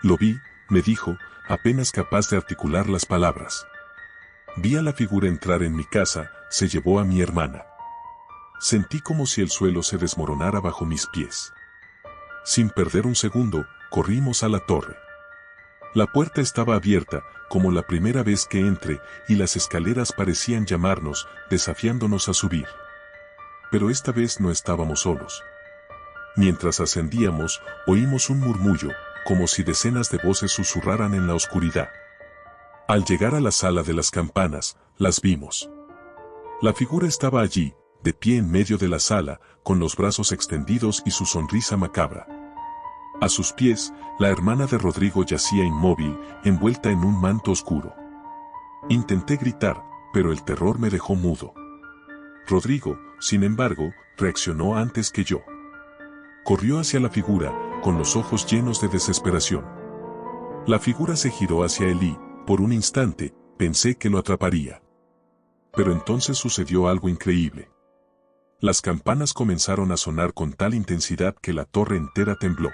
Lo vi, me dijo, apenas capaz de articular las palabras. Vi a la figura entrar en mi casa, se llevó a mi hermana. Sentí como si el suelo se desmoronara bajo mis pies. Sin perder un segundo, corrimos a la torre. La puerta estaba abierta, como la primera vez que entré, y las escaleras parecían llamarnos, desafiándonos a subir. Pero esta vez no estábamos solos. Mientras ascendíamos, oímos un murmullo, como si decenas de voces susurraran en la oscuridad. Al llegar a la sala de las campanas, las vimos. La figura estaba allí, de pie en medio de la sala, con los brazos extendidos y su sonrisa macabra. A sus pies, la hermana de Rodrigo yacía inmóvil, envuelta en un manto oscuro. Intenté gritar, pero el terror me dejó mudo. Rodrigo, sin embargo, reaccionó antes que yo. Corrió hacia la figura, con los ojos llenos de desesperación. La figura se giró hacia él y, por un instante, pensé que lo atraparía. Pero entonces sucedió algo increíble. Las campanas comenzaron a sonar con tal intensidad que la torre entera tembló.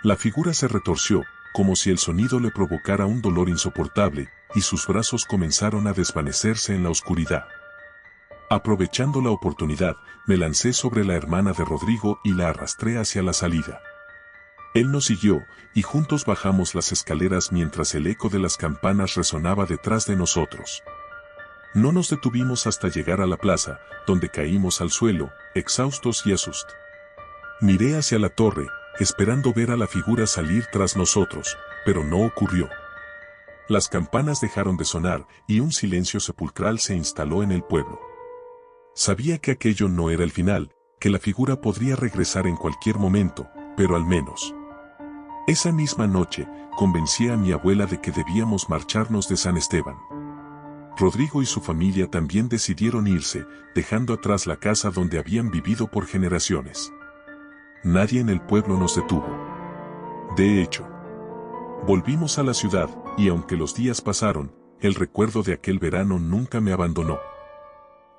La figura se retorció, como si el sonido le provocara un dolor insoportable, y sus brazos comenzaron a desvanecerse en la oscuridad. Aprovechando la oportunidad, me lancé sobre la hermana de Rodrigo y la arrastré hacia la salida. Él nos siguió, y juntos bajamos las escaleras mientras el eco de las campanas resonaba detrás de nosotros. No nos detuvimos hasta llegar a la plaza, donde caímos al suelo, exhaustos y asustados. Miré hacia la torre, esperando ver a la figura salir tras nosotros, pero no ocurrió. Las campanas dejaron de sonar, y un silencio sepulcral se instaló en el pueblo. Sabía que aquello no era el final, que la figura podría regresar en cualquier momento, pero al menos. Esa misma noche, convencí a mi abuela de que debíamos marcharnos de San Esteban. Rodrigo y su familia también decidieron irse, dejando atrás la casa donde habían vivido por generaciones. Nadie en el pueblo nos detuvo. De hecho, volvimos a la ciudad, y aunque los días pasaron, el recuerdo de aquel verano nunca me abandonó.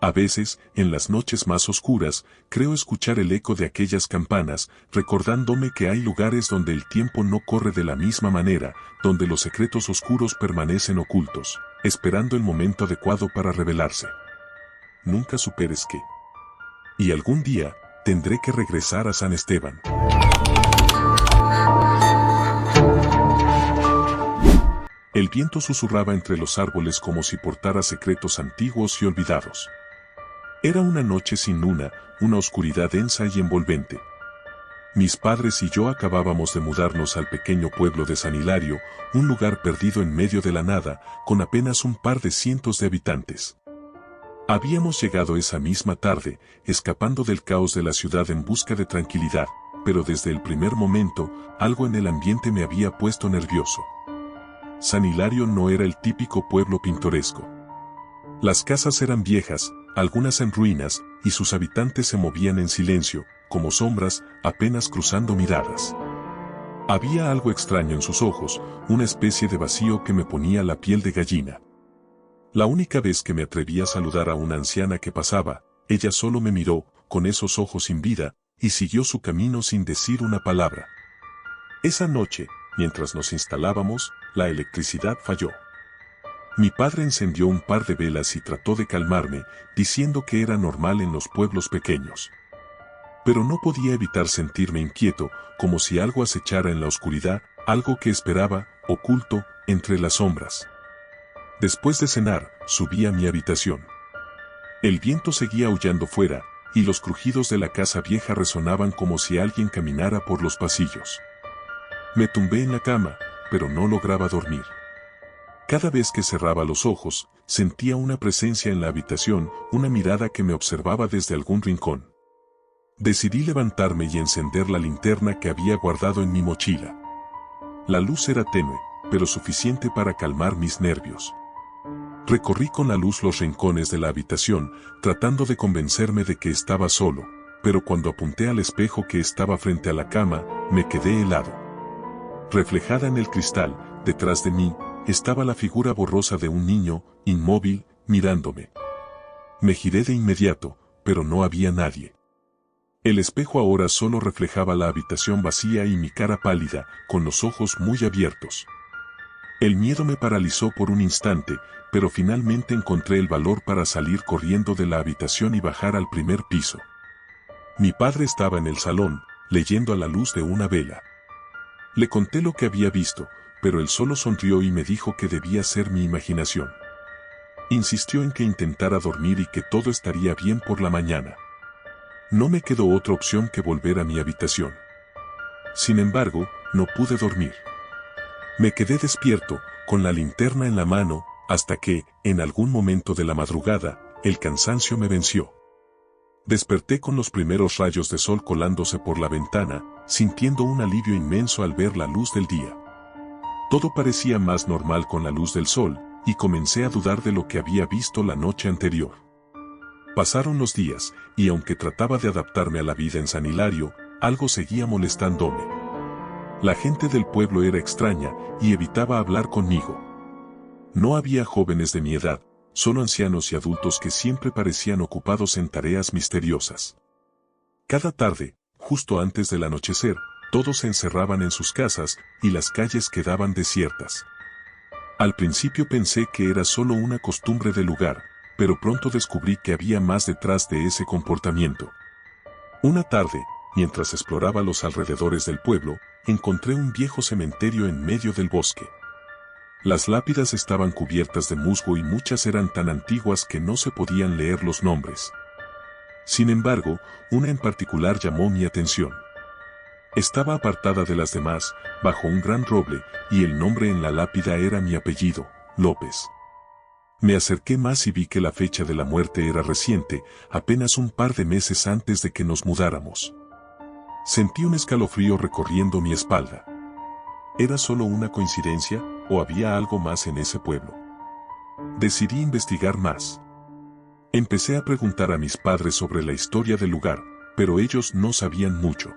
A veces, en las noches más oscuras, creo escuchar el eco de aquellas campanas, recordándome que hay lugares donde el tiempo no corre de la misma manera, donde los secretos oscuros permanecen ocultos, esperando el momento adecuado para revelarse. Nunca superes que. Y algún día, tendré que regresar a San Esteban. El viento susurraba entre los árboles como si portara secretos antiguos y olvidados. Era una noche sin luna, una oscuridad densa y envolvente. Mis padres y yo acabábamos de mudarnos al pequeño pueblo de San Hilario, un lugar perdido en medio de la nada, con apenas un par de cientos de habitantes. Habíamos llegado esa misma tarde, escapando del caos de la ciudad en busca de tranquilidad, pero desde el primer momento, algo en el ambiente me había puesto nervioso. San Hilario no era el típico pueblo pintoresco. Las casas eran viejas, algunas en ruinas, y sus habitantes se movían en silencio, como sombras, apenas cruzando miradas. Había algo extraño en sus ojos, una especie de vacío que me ponía la piel de gallina. La única vez que me atreví a saludar a una anciana que pasaba, ella solo me miró, con esos ojos sin vida, y siguió su camino sin decir una palabra. Esa noche, mientras nos instalábamos, la electricidad falló. Mi padre encendió un par de velas y trató de calmarme, diciendo que era normal en los pueblos pequeños. Pero no podía evitar sentirme inquieto, como si algo acechara en la oscuridad, algo que esperaba, oculto, entre las sombras. Después de cenar, subí a mi habitación. El viento seguía aullando fuera, y los crujidos de la casa vieja resonaban como si alguien caminara por los pasillos. Me tumbé en la cama, pero no lograba dormir. Cada vez que cerraba los ojos, sentía una presencia en la habitación, una mirada que me observaba desde algún rincón. Decidí levantarme y encender la linterna que había guardado en mi mochila. La luz era tenue, pero suficiente para calmar mis nervios. Recorrí con la luz los rincones de la habitación, tratando de convencerme de que estaba solo, pero cuando apunté al espejo que estaba frente a la cama, me quedé helado. Reflejada en el cristal, detrás de mí, estaba la figura borrosa de un niño, inmóvil, mirándome. Me giré de inmediato, pero no había nadie. El espejo ahora solo reflejaba la habitación vacía y mi cara pálida, con los ojos muy abiertos. El miedo me paralizó por un instante, pero finalmente encontré el valor para salir corriendo de la habitación y bajar al primer piso. Mi padre estaba en el salón, leyendo a la luz de una vela. Le conté lo que había visto, pero él solo sonrió y me dijo que debía ser mi imaginación. Insistió en que intentara dormir y que todo estaría bien por la mañana. No me quedó otra opción que volver a mi habitación. Sin embargo, no pude dormir. Me quedé despierto, con la linterna en la mano, hasta que, en algún momento de la madrugada, el cansancio me venció. Desperté con los primeros rayos de sol colándose por la ventana, sintiendo un alivio inmenso al ver la luz del día. Todo parecía más normal con la luz del sol, y comencé a dudar de lo que había visto la noche anterior. Pasaron los días, y aunque trataba de adaptarme a la vida en San Hilario, algo seguía molestándome. La gente del pueblo era extraña, y evitaba hablar conmigo. No había jóvenes de mi edad, solo ancianos y adultos que siempre parecían ocupados en tareas misteriosas. Cada tarde, justo antes del anochecer, todos se encerraban en sus casas, y las calles quedaban desiertas. Al principio pensé que era solo una costumbre del lugar, pero pronto descubrí que había más detrás de ese comportamiento. Una tarde, mientras exploraba los alrededores del pueblo, encontré un viejo cementerio en medio del bosque. Las lápidas estaban cubiertas de musgo y muchas eran tan antiguas que no se podían leer los nombres. Sin embargo, una en particular llamó mi atención. Estaba apartada de las demás, bajo un gran roble, y el nombre en la lápida era mi apellido, López. Me acerqué más y vi que la fecha de la muerte era reciente, apenas un par de meses antes de que nos mudáramos. Sentí un escalofrío recorriendo mi espalda. ¿Era solo una coincidencia, o había algo más en ese pueblo? Decidí investigar más. Empecé a preguntar a mis padres sobre la historia del lugar, pero ellos no sabían mucho.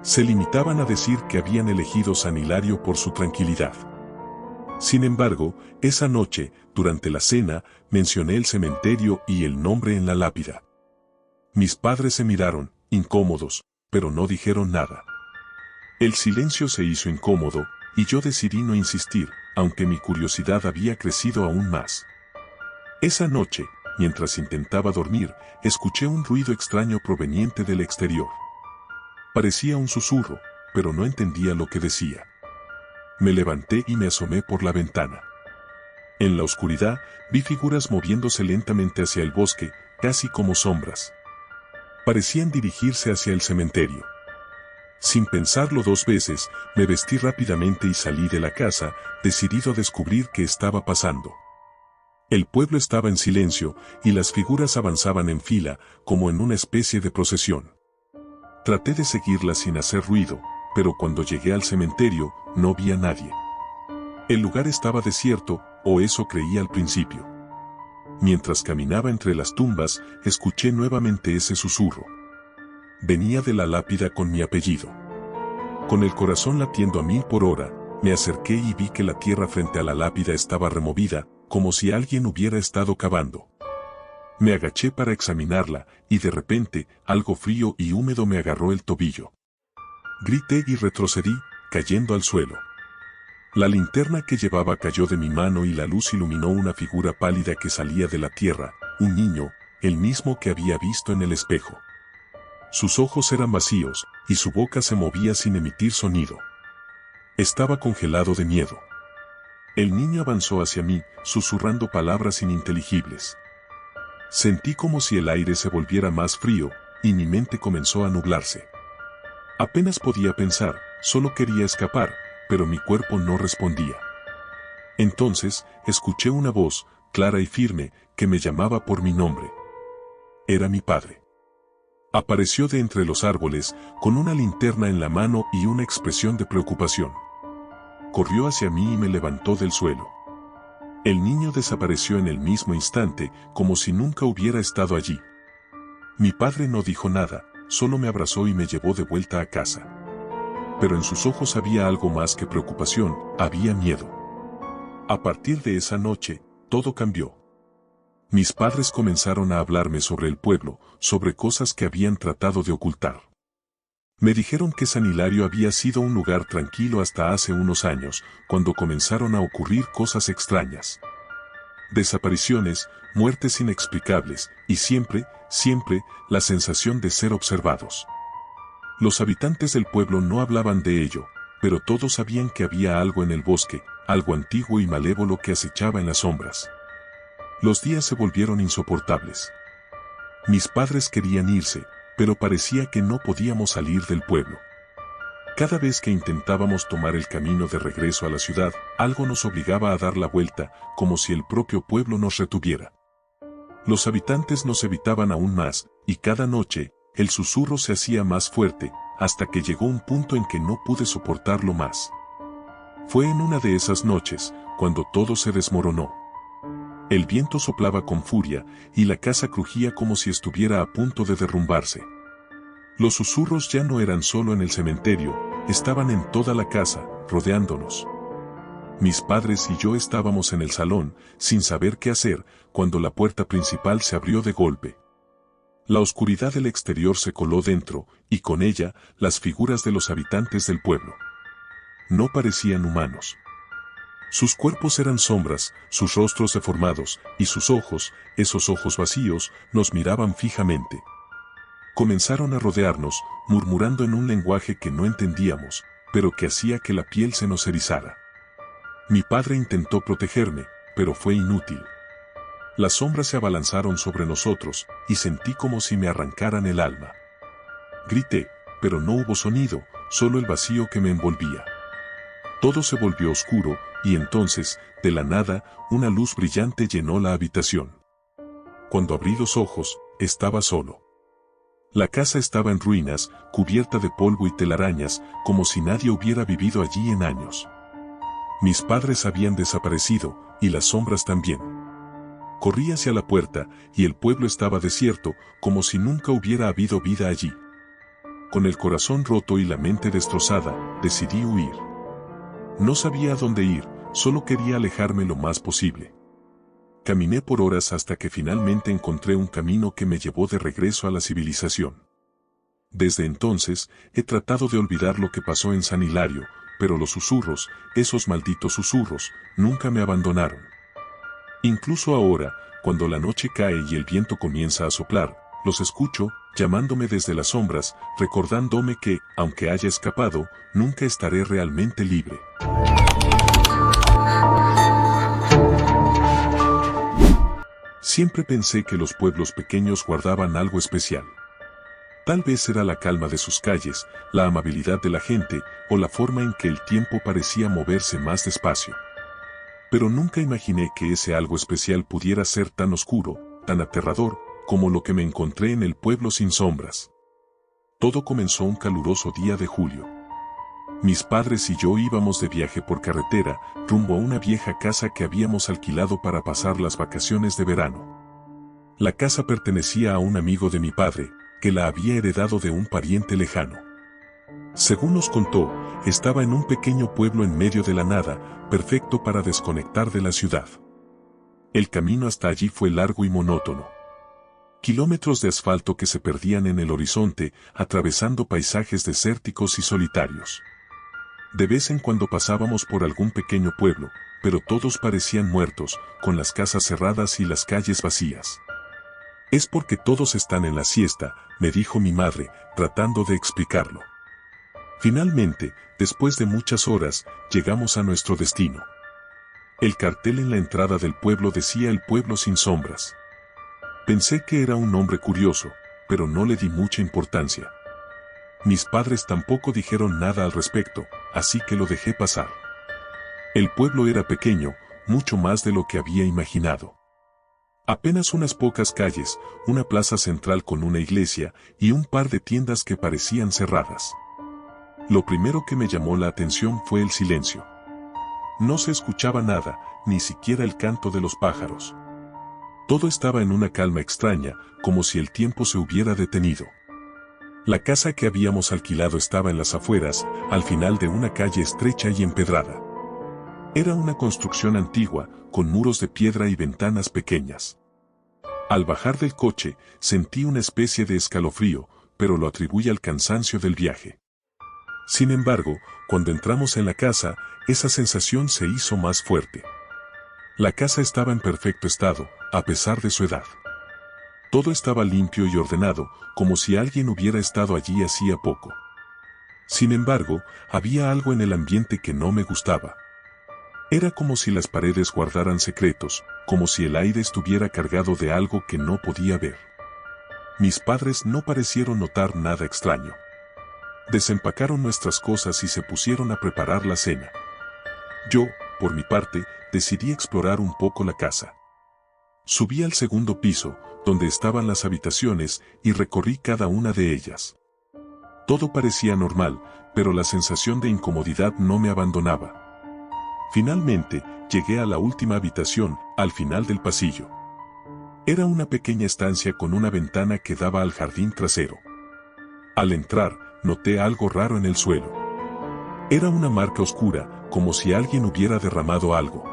Se limitaban a decir que habían elegido San Hilario por su tranquilidad. Sin embargo, esa noche, durante la cena, mencioné el cementerio y el nombre en la lápida. Mis padres se miraron, incómodos, pero no dijeron nada. El silencio se hizo incómodo, y yo decidí no insistir, aunque mi curiosidad había crecido aún más. Esa noche, mientras intentaba dormir, escuché un ruido extraño proveniente del exterior. Parecía un susurro, pero no entendía lo que decía. Me levanté y me asomé por la ventana. En la oscuridad, vi figuras moviéndose lentamente hacia el bosque, casi como sombras. Parecían dirigirse hacia el cementerio. Sin pensarlo dos veces, me vestí rápidamente y salí de la casa, decidido a descubrir qué estaba pasando. El pueblo estaba en silencio, y las figuras avanzaban en fila, como en una especie de procesión. Traté de seguirlas sin hacer ruido, pero cuando llegué al cementerio, no vi a nadie. El lugar estaba desierto, o eso creí al principio. Mientras caminaba entre las tumbas, escuché nuevamente ese susurro. Venía de la lápida con mi apellido. Con el corazón latiendo a 1000 por hora, me acerqué y vi que la tierra frente a la lápida estaba removida, como si alguien hubiera estado cavando. Me agaché para examinarla, y de repente, algo frío y húmedo me agarró el tobillo. Grité y retrocedí, cayendo al suelo. La linterna que llevaba cayó de mi mano y la luz iluminó una figura pálida que salía de la tierra, un niño, el mismo que había visto en el espejo. Sus ojos eran vacíos, y su boca se movía sin emitir sonido. Estaba congelado de miedo. El niño avanzó hacia mí, susurrando palabras ininteligibles. Sentí como si el aire se volviera más frío, y mi mente comenzó a nublarse. Apenas podía pensar, solo quería escapar, pero mi cuerpo no respondía. Entonces, escuché una voz, clara y firme, que me llamaba por mi nombre. Era mi padre. Apareció de entre los árboles, con una linterna en la mano y una expresión de preocupación. Corrió hacia mí y me levantó del suelo. El niño desapareció en el mismo instante, como si nunca hubiera estado allí. Mi padre no dijo nada, solo me abrazó y me llevó de vuelta a casa. Pero en sus ojos había algo más que preocupación, había miedo. A partir de esa noche, todo cambió. Mis padres comenzaron a hablarme sobre el pueblo, sobre cosas que habían tratado de ocultar. Me dijeron que San Hilario había sido un lugar tranquilo hasta hace unos años, cuando comenzaron a ocurrir cosas extrañas. Desapariciones, muertes inexplicables, y siempre, la sensación de ser observados. Los habitantes del pueblo no hablaban de ello, pero todos sabían que había algo en el bosque, algo antiguo y malévolo que acechaba en las sombras. Los días se volvieron insoportables. Mis padres querían irse, pero parecía que no podíamos salir del pueblo. Cada vez que intentábamos tomar el camino de regreso a la ciudad, algo nos obligaba a dar la vuelta, como si el propio pueblo nos retuviera. Los habitantes nos evitaban aún más, y cada noche, el susurro se hacía más fuerte, hasta que llegó un punto en que no pude soportarlo más. Fue en una de esas noches, cuando todo se desmoronó. El viento soplaba con furia, y la casa crujía como si estuviera a punto de derrumbarse. Los susurros ya no eran solo en el cementerio, estaban en toda la casa, rodeándonos. Mis padres y yo estábamos en el salón, sin saber qué hacer, cuando la puerta principal se abrió de golpe. La oscuridad del exterior se coló dentro, y con ella, las figuras de los habitantes del pueblo. No parecían humanos. Sus cuerpos eran sombras, sus rostros deformados, y sus ojos, esos ojos vacíos, nos miraban fijamente. Comenzaron a rodearnos, murmurando en un lenguaje que no entendíamos, pero que hacía que la piel se nos erizara. Mi padre intentó protegerme, pero fue inútil. Las sombras se abalanzaron sobre nosotros, y sentí como si me arrancaran el alma. Grité, pero no hubo sonido, solo el vacío que me envolvía. Todo se volvió oscuro, y entonces, de la nada, una luz brillante llenó la habitación. Cuando abrí los ojos, estaba solo. La casa estaba en ruinas, cubierta de polvo y telarañas, como si nadie hubiera vivido allí en años. Mis padres habían desaparecido, y las sombras también. Corrí hacia la puerta, y el pueblo estaba desierto, como si nunca hubiera habido vida allí. Con el corazón roto y la mente destrozada, decidí huir. No sabía a dónde ir, solo quería alejarme lo más posible. Caminé por horas hasta que finalmente encontré un camino que me llevó de regreso a la civilización. Desde entonces, he tratado de olvidar lo que pasó en San Hilario, pero los susurros, esos malditos susurros, nunca me abandonaron. Incluso ahora, cuando la noche cae y el viento comienza a soplar, los escucho, llamándome desde las sombras, recordándome que, aunque haya escapado, nunca estaré realmente libre. Siempre pensé que los pueblos pequeños guardaban algo especial. Tal vez era la calma de sus calles, la amabilidad de la gente, o la forma en que el tiempo parecía moverse más despacio. Pero nunca imaginé que ese algo especial pudiera ser tan oscuro, tan aterrador, como lo que me encontré en el pueblo sin sombras. Todo comenzó un caluroso día de julio. Mis padres y yo íbamos de viaje por carretera, rumbo a una vieja casa que habíamos alquilado para pasar las vacaciones de verano. La casa pertenecía a un amigo de mi padre, que la había heredado de un pariente lejano. Según nos contó, estaba en un pequeño pueblo en medio de la nada, perfecto para desconectar de la ciudad. El camino hasta allí fue largo y monótono. Kilómetros de asfalto que se perdían en el horizonte, atravesando paisajes desérticos y solitarios. De vez en cuando pasábamos por algún pequeño pueblo, pero todos parecían muertos, con las casas cerradas y las calles vacías. Es porque todos están en la siesta, me dijo mi madre, tratando de explicarlo. Finalmente, después de muchas horas, llegamos a nuestro destino. El cartel en la entrada del pueblo decía el pueblo sin sombras. Pensé que era un nombre curioso, pero no le di mucha importancia. Mis padres tampoco dijeron nada al respecto, así que lo dejé pasar. El pueblo era pequeño, mucho más de lo que había imaginado. Apenas unas pocas calles, una plaza central con una iglesia y un par de tiendas que parecían cerradas. Lo primero que me llamó la atención fue el silencio. No se escuchaba nada, ni siquiera el canto de los pájaros. Todo estaba en una calma extraña, como si el tiempo se hubiera detenido. La casa que habíamos alquilado estaba en las afueras, al final de una calle estrecha y empedrada. Era una construcción antigua, con muros de piedra y ventanas pequeñas. Al bajar del coche, sentí una especie de escalofrío, pero lo atribuí al cansancio del viaje. Sin embargo, cuando entramos en la casa, esa sensación se hizo más fuerte. La casa estaba en perfecto estado, a pesar de su edad. Todo estaba limpio y ordenado, como si alguien hubiera estado allí hacía poco. Sin embargo, había algo en el ambiente que no me gustaba. Era como si las paredes guardaran secretos, como si el aire estuviera cargado de algo que no podía ver. Mis padres no parecieron notar nada extraño. Desempacaron nuestras cosas y se pusieron a preparar la cena. Yo, por mi parte, decidí explorar un poco la casa. Subí al segundo piso, donde estaban las habitaciones, y recorrí cada una de ellas. Todo parecía normal, pero la sensación de incomodidad no me abandonaba. Finalmente, llegué a la última habitación, al final del pasillo. Era una pequeña estancia con una ventana que daba al jardín trasero. Al entrar, noté algo raro en el suelo. Era una marca oscura, como si alguien hubiera derramado algo.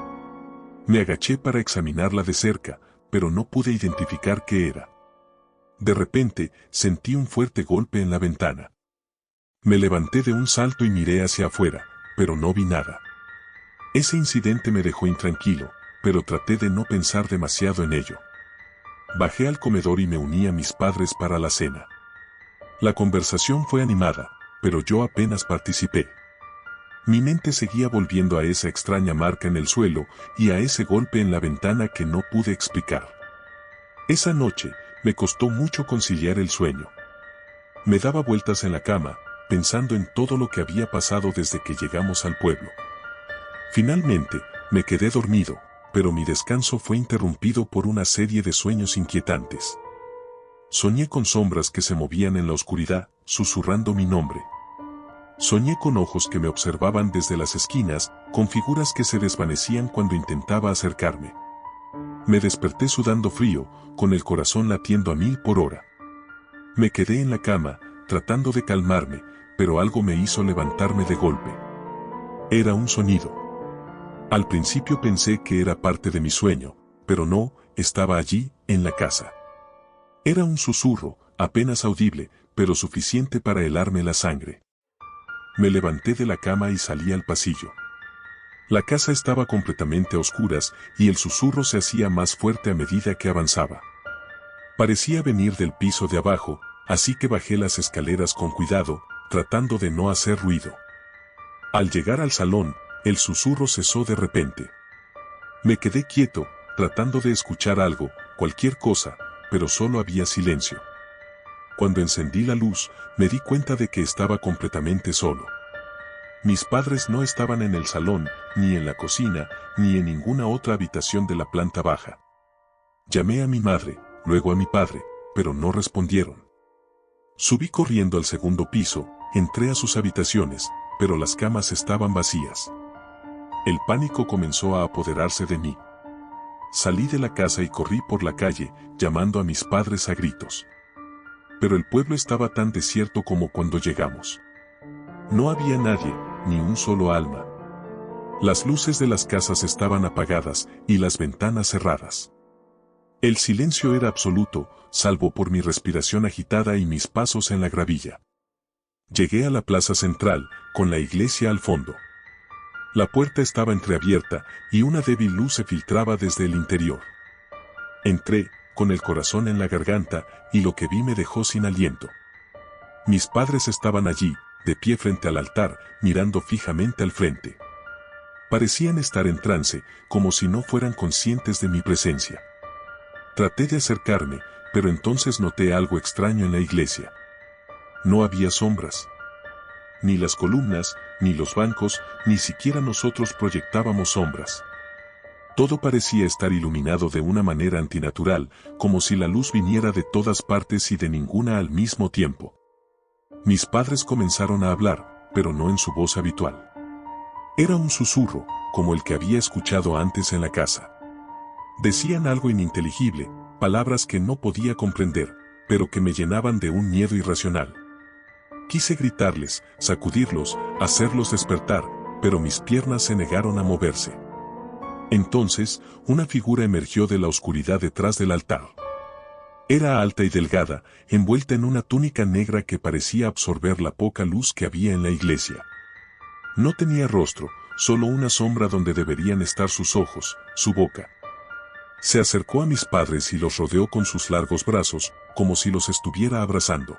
Me agaché para examinarla de cerca, pero no pude identificar qué era. De repente, sentí un fuerte golpe en la ventana. Me levanté de un salto y miré hacia afuera, pero no vi nada. Ese incidente me dejó intranquilo, pero traté de no pensar demasiado en ello. Bajé al comedor y me uní a mis padres para la cena. La conversación fue animada, pero yo apenas participé. Mi mente seguía volviendo a esa extraña marca en el suelo y a ese golpe en la ventana que no pude explicar. Esa noche, me costó mucho conciliar el sueño. Me daba vueltas en la cama, pensando en todo lo que había pasado desde que llegamos al pueblo. Finalmente, me quedé dormido, pero mi descanso fue interrumpido por una serie de sueños inquietantes. Soñé con sombras que se movían en la oscuridad, susurrando mi nombre. Soñé con ojos que me observaban desde las esquinas, con figuras que se desvanecían cuando intentaba acercarme. Me desperté sudando frío, con el corazón latiendo a 1000 por hora. Me quedé en la cama, tratando de calmarme, pero algo me hizo levantarme de golpe. Era un sonido. Al principio pensé que era parte de mi sueño, pero no, estaba allí, en la casa. Era un susurro, apenas audible, pero suficiente para helarme la sangre. Me levanté de la cama y salí al pasillo. La casa estaba completamente a oscuras y el susurro se hacía más fuerte a medida que avanzaba. Parecía venir del piso de abajo, así que bajé las escaleras con cuidado, tratando de no hacer ruido. Al llegar al salón, el susurro cesó de repente. Me quedé quieto, tratando de escuchar algo, cualquier cosa, pero solo había silencio. Cuando encendí la luz, me di cuenta de que estaba completamente solo. Mis padres no estaban en el salón, ni en la cocina, ni en ninguna otra habitación de la planta baja. Llamé a mi madre, luego a mi padre, pero no respondieron. Subí corriendo al segundo piso, entré a sus habitaciones, pero las camas estaban vacías. El pánico comenzó a apoderarse de mí. Salí de la casa y corrí por la calle, llamando a mis padres a gritos. Pero el pueblo estaba tan desierto como cuando llegamos. No había nadie, ni un solo alma. Las luces de las casas estaban apagadas y las ventanas cerradas. El silencio era absoluto, salvo por mi respiración agitada y mis pasos en la gravilla. Llegué a la plaza central, con la iglesia al fondo. La puerta estaba entreabierta y una débil luz se filtraba desde el interior. Entré, con el corazón en la garganta, y lo que vi me dejó sin aliento. Mis padres estaban allí, de pie frente al altar, mirando fijamente al frente. Parecían estar en trance, como si no fueran conscientes de mi presencia. Traté de acercarme, pero entonces noté algo extraño en la iglesia. No había sombras. Ni las columnas, ni los bancos, ni siquiera nosotros proyectábamos sombras. Todo parecía estar iluminado de una manera antinatural, como si la luz viniera de todas partes y de ninguna al mismo tiempo. Mis padres comenzaron a hablar, pero no en su voz habitual. Era un susurro, como el que había escuchado antes en la casa. Decían algo ininteligible, palabras que no podía comprender, pero que me llenaban de un miedo irracional. Quise gritarles, sacudirlos, hacerlos despertar, pero mis piernas se negaron a moverse. Entonces, una figura emergió de la oscuridad detrás del altar. Era alta y delgada, envuelta en una túnica negra que parecía absorber la poca luz que había en la iglesia. No tenía rostro, solo una sombra donde deberían estar sus ojos, su boca. Se acercó a mis padres y los rodeó con sus largos brazos, como si los estuviera abrazando.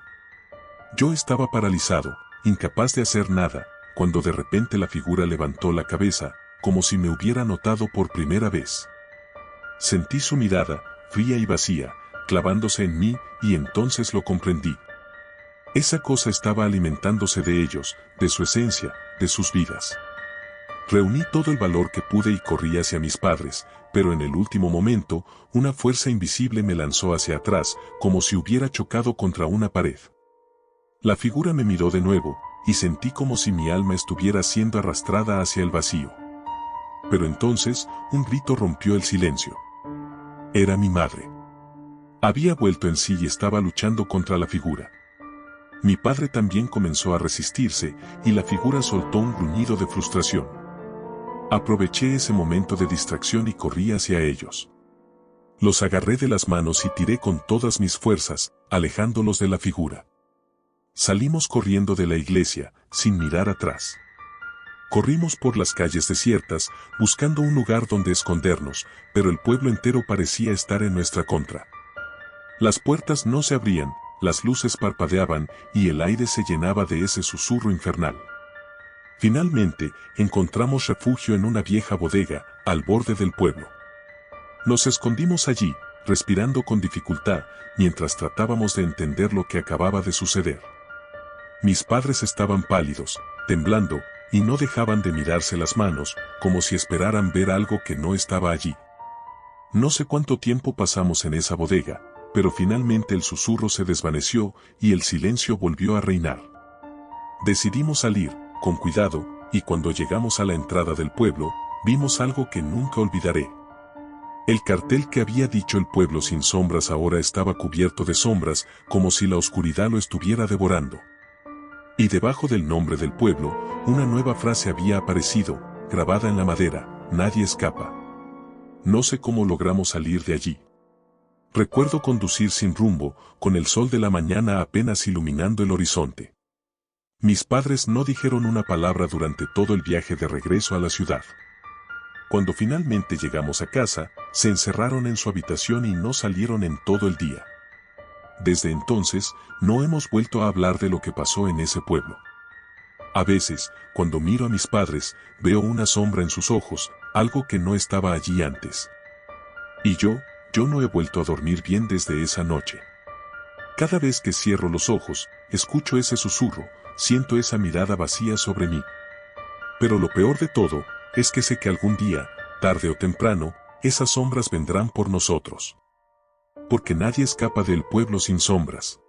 Yo estaba paralizado, incapaz de hacer nada, cuando de repente la figura levantó la cabeza, como si me hubiera notado por primera vez. Sentí su mirada, fría y vacía, clavándose en mí, y entonces lo comprendí. Esa cosa estaba alimentándose de ellos, de su esencia, de sus vidas. Reuní todo el valor que pude y corrí hacia mis padres, pero en el último momento, una fuerza invisible me lanzó hacia atrás, como si hubiera chocado contra una pared. La figura me miró de nuevo, y sentí como si mi alma estuviera siendo arrastrada hacia el vacío. Pero entonces, un grito rompió el silencio. Era mi madre. Había vuelto en sí y estaba luchando contra la figura. Mi padre también comenzó a resistirse, y la figura soltó un gruñido de frustración. Aproveché ese momento de distracción y corrí hacia ellos. Los agarré de las manos y tiré con todas mis fuerzas, alejándolos de la figura. Salimos corriendo de la iglesia, sin mirar atrás. Corrimos por las calles desiertas, buscando un lugar donde escondernos, pero el pueblo entero parecía estar en nuestra contra. Las puertas no se abrían, las luces parpadeaban y el aire se llenaba de ese susurro infernal. Finalmente, encontramos refugio en una vieja bodega, al borde del pueblo. Nos escondimos allí, respirando con dificultad, mientras tratábamos de entender lo que acababa de suceder. Mis padres estaban pálidos, temblando, y no dejaban de mirarse las manos, como si esperaran ver algo que no estaba allí. No sé cuánto tiempo pasamos en esa bodega, pero finalmente el susurro se desvaneció y el silencio volvió a reinar. Decidimos salir, con cuidado, y cuando llegamos a la entrada del pueblo, vimos algo que nunca olvidaré. El cartel que había dicho el pueblo sin sombras ahora estaba cubierto de sombras, como si la oscuridad lo estuviera devorando. Y debajo del nombre del pueblo, una nueva frase había aparecido, grabada en la madera: nadie escapa. No sé cómo logramos salir de allí. Recuerdo conducir sin rumbo, con el sol de la mañana apenas iluminando el horizonte. Mis padres no dijeron una palabra durante todo el viaje de regreso a la ciudad. Cuando finalmente llegamos a casa, se encerraron en su habitación y no salieron en todo el día. Desde entonces, no hemos vuelto a hablar de lo que pasó en ese pueblo. A veces, cuando miro a mis padres, veo una sombra en sus ojos, algo que no estaba allí antes. Y yo no he vuelto a dormir bien desde esa noche. Cada vez que cierro los ojos, escucho ese susurro, siento esa mirada vacía sobre mí. Pero lo peor de todo, es que sé que algún día, tarde o temprano, esas sombras vendrán por nosotros. Porque nadie escapa del pueblo sin sombras.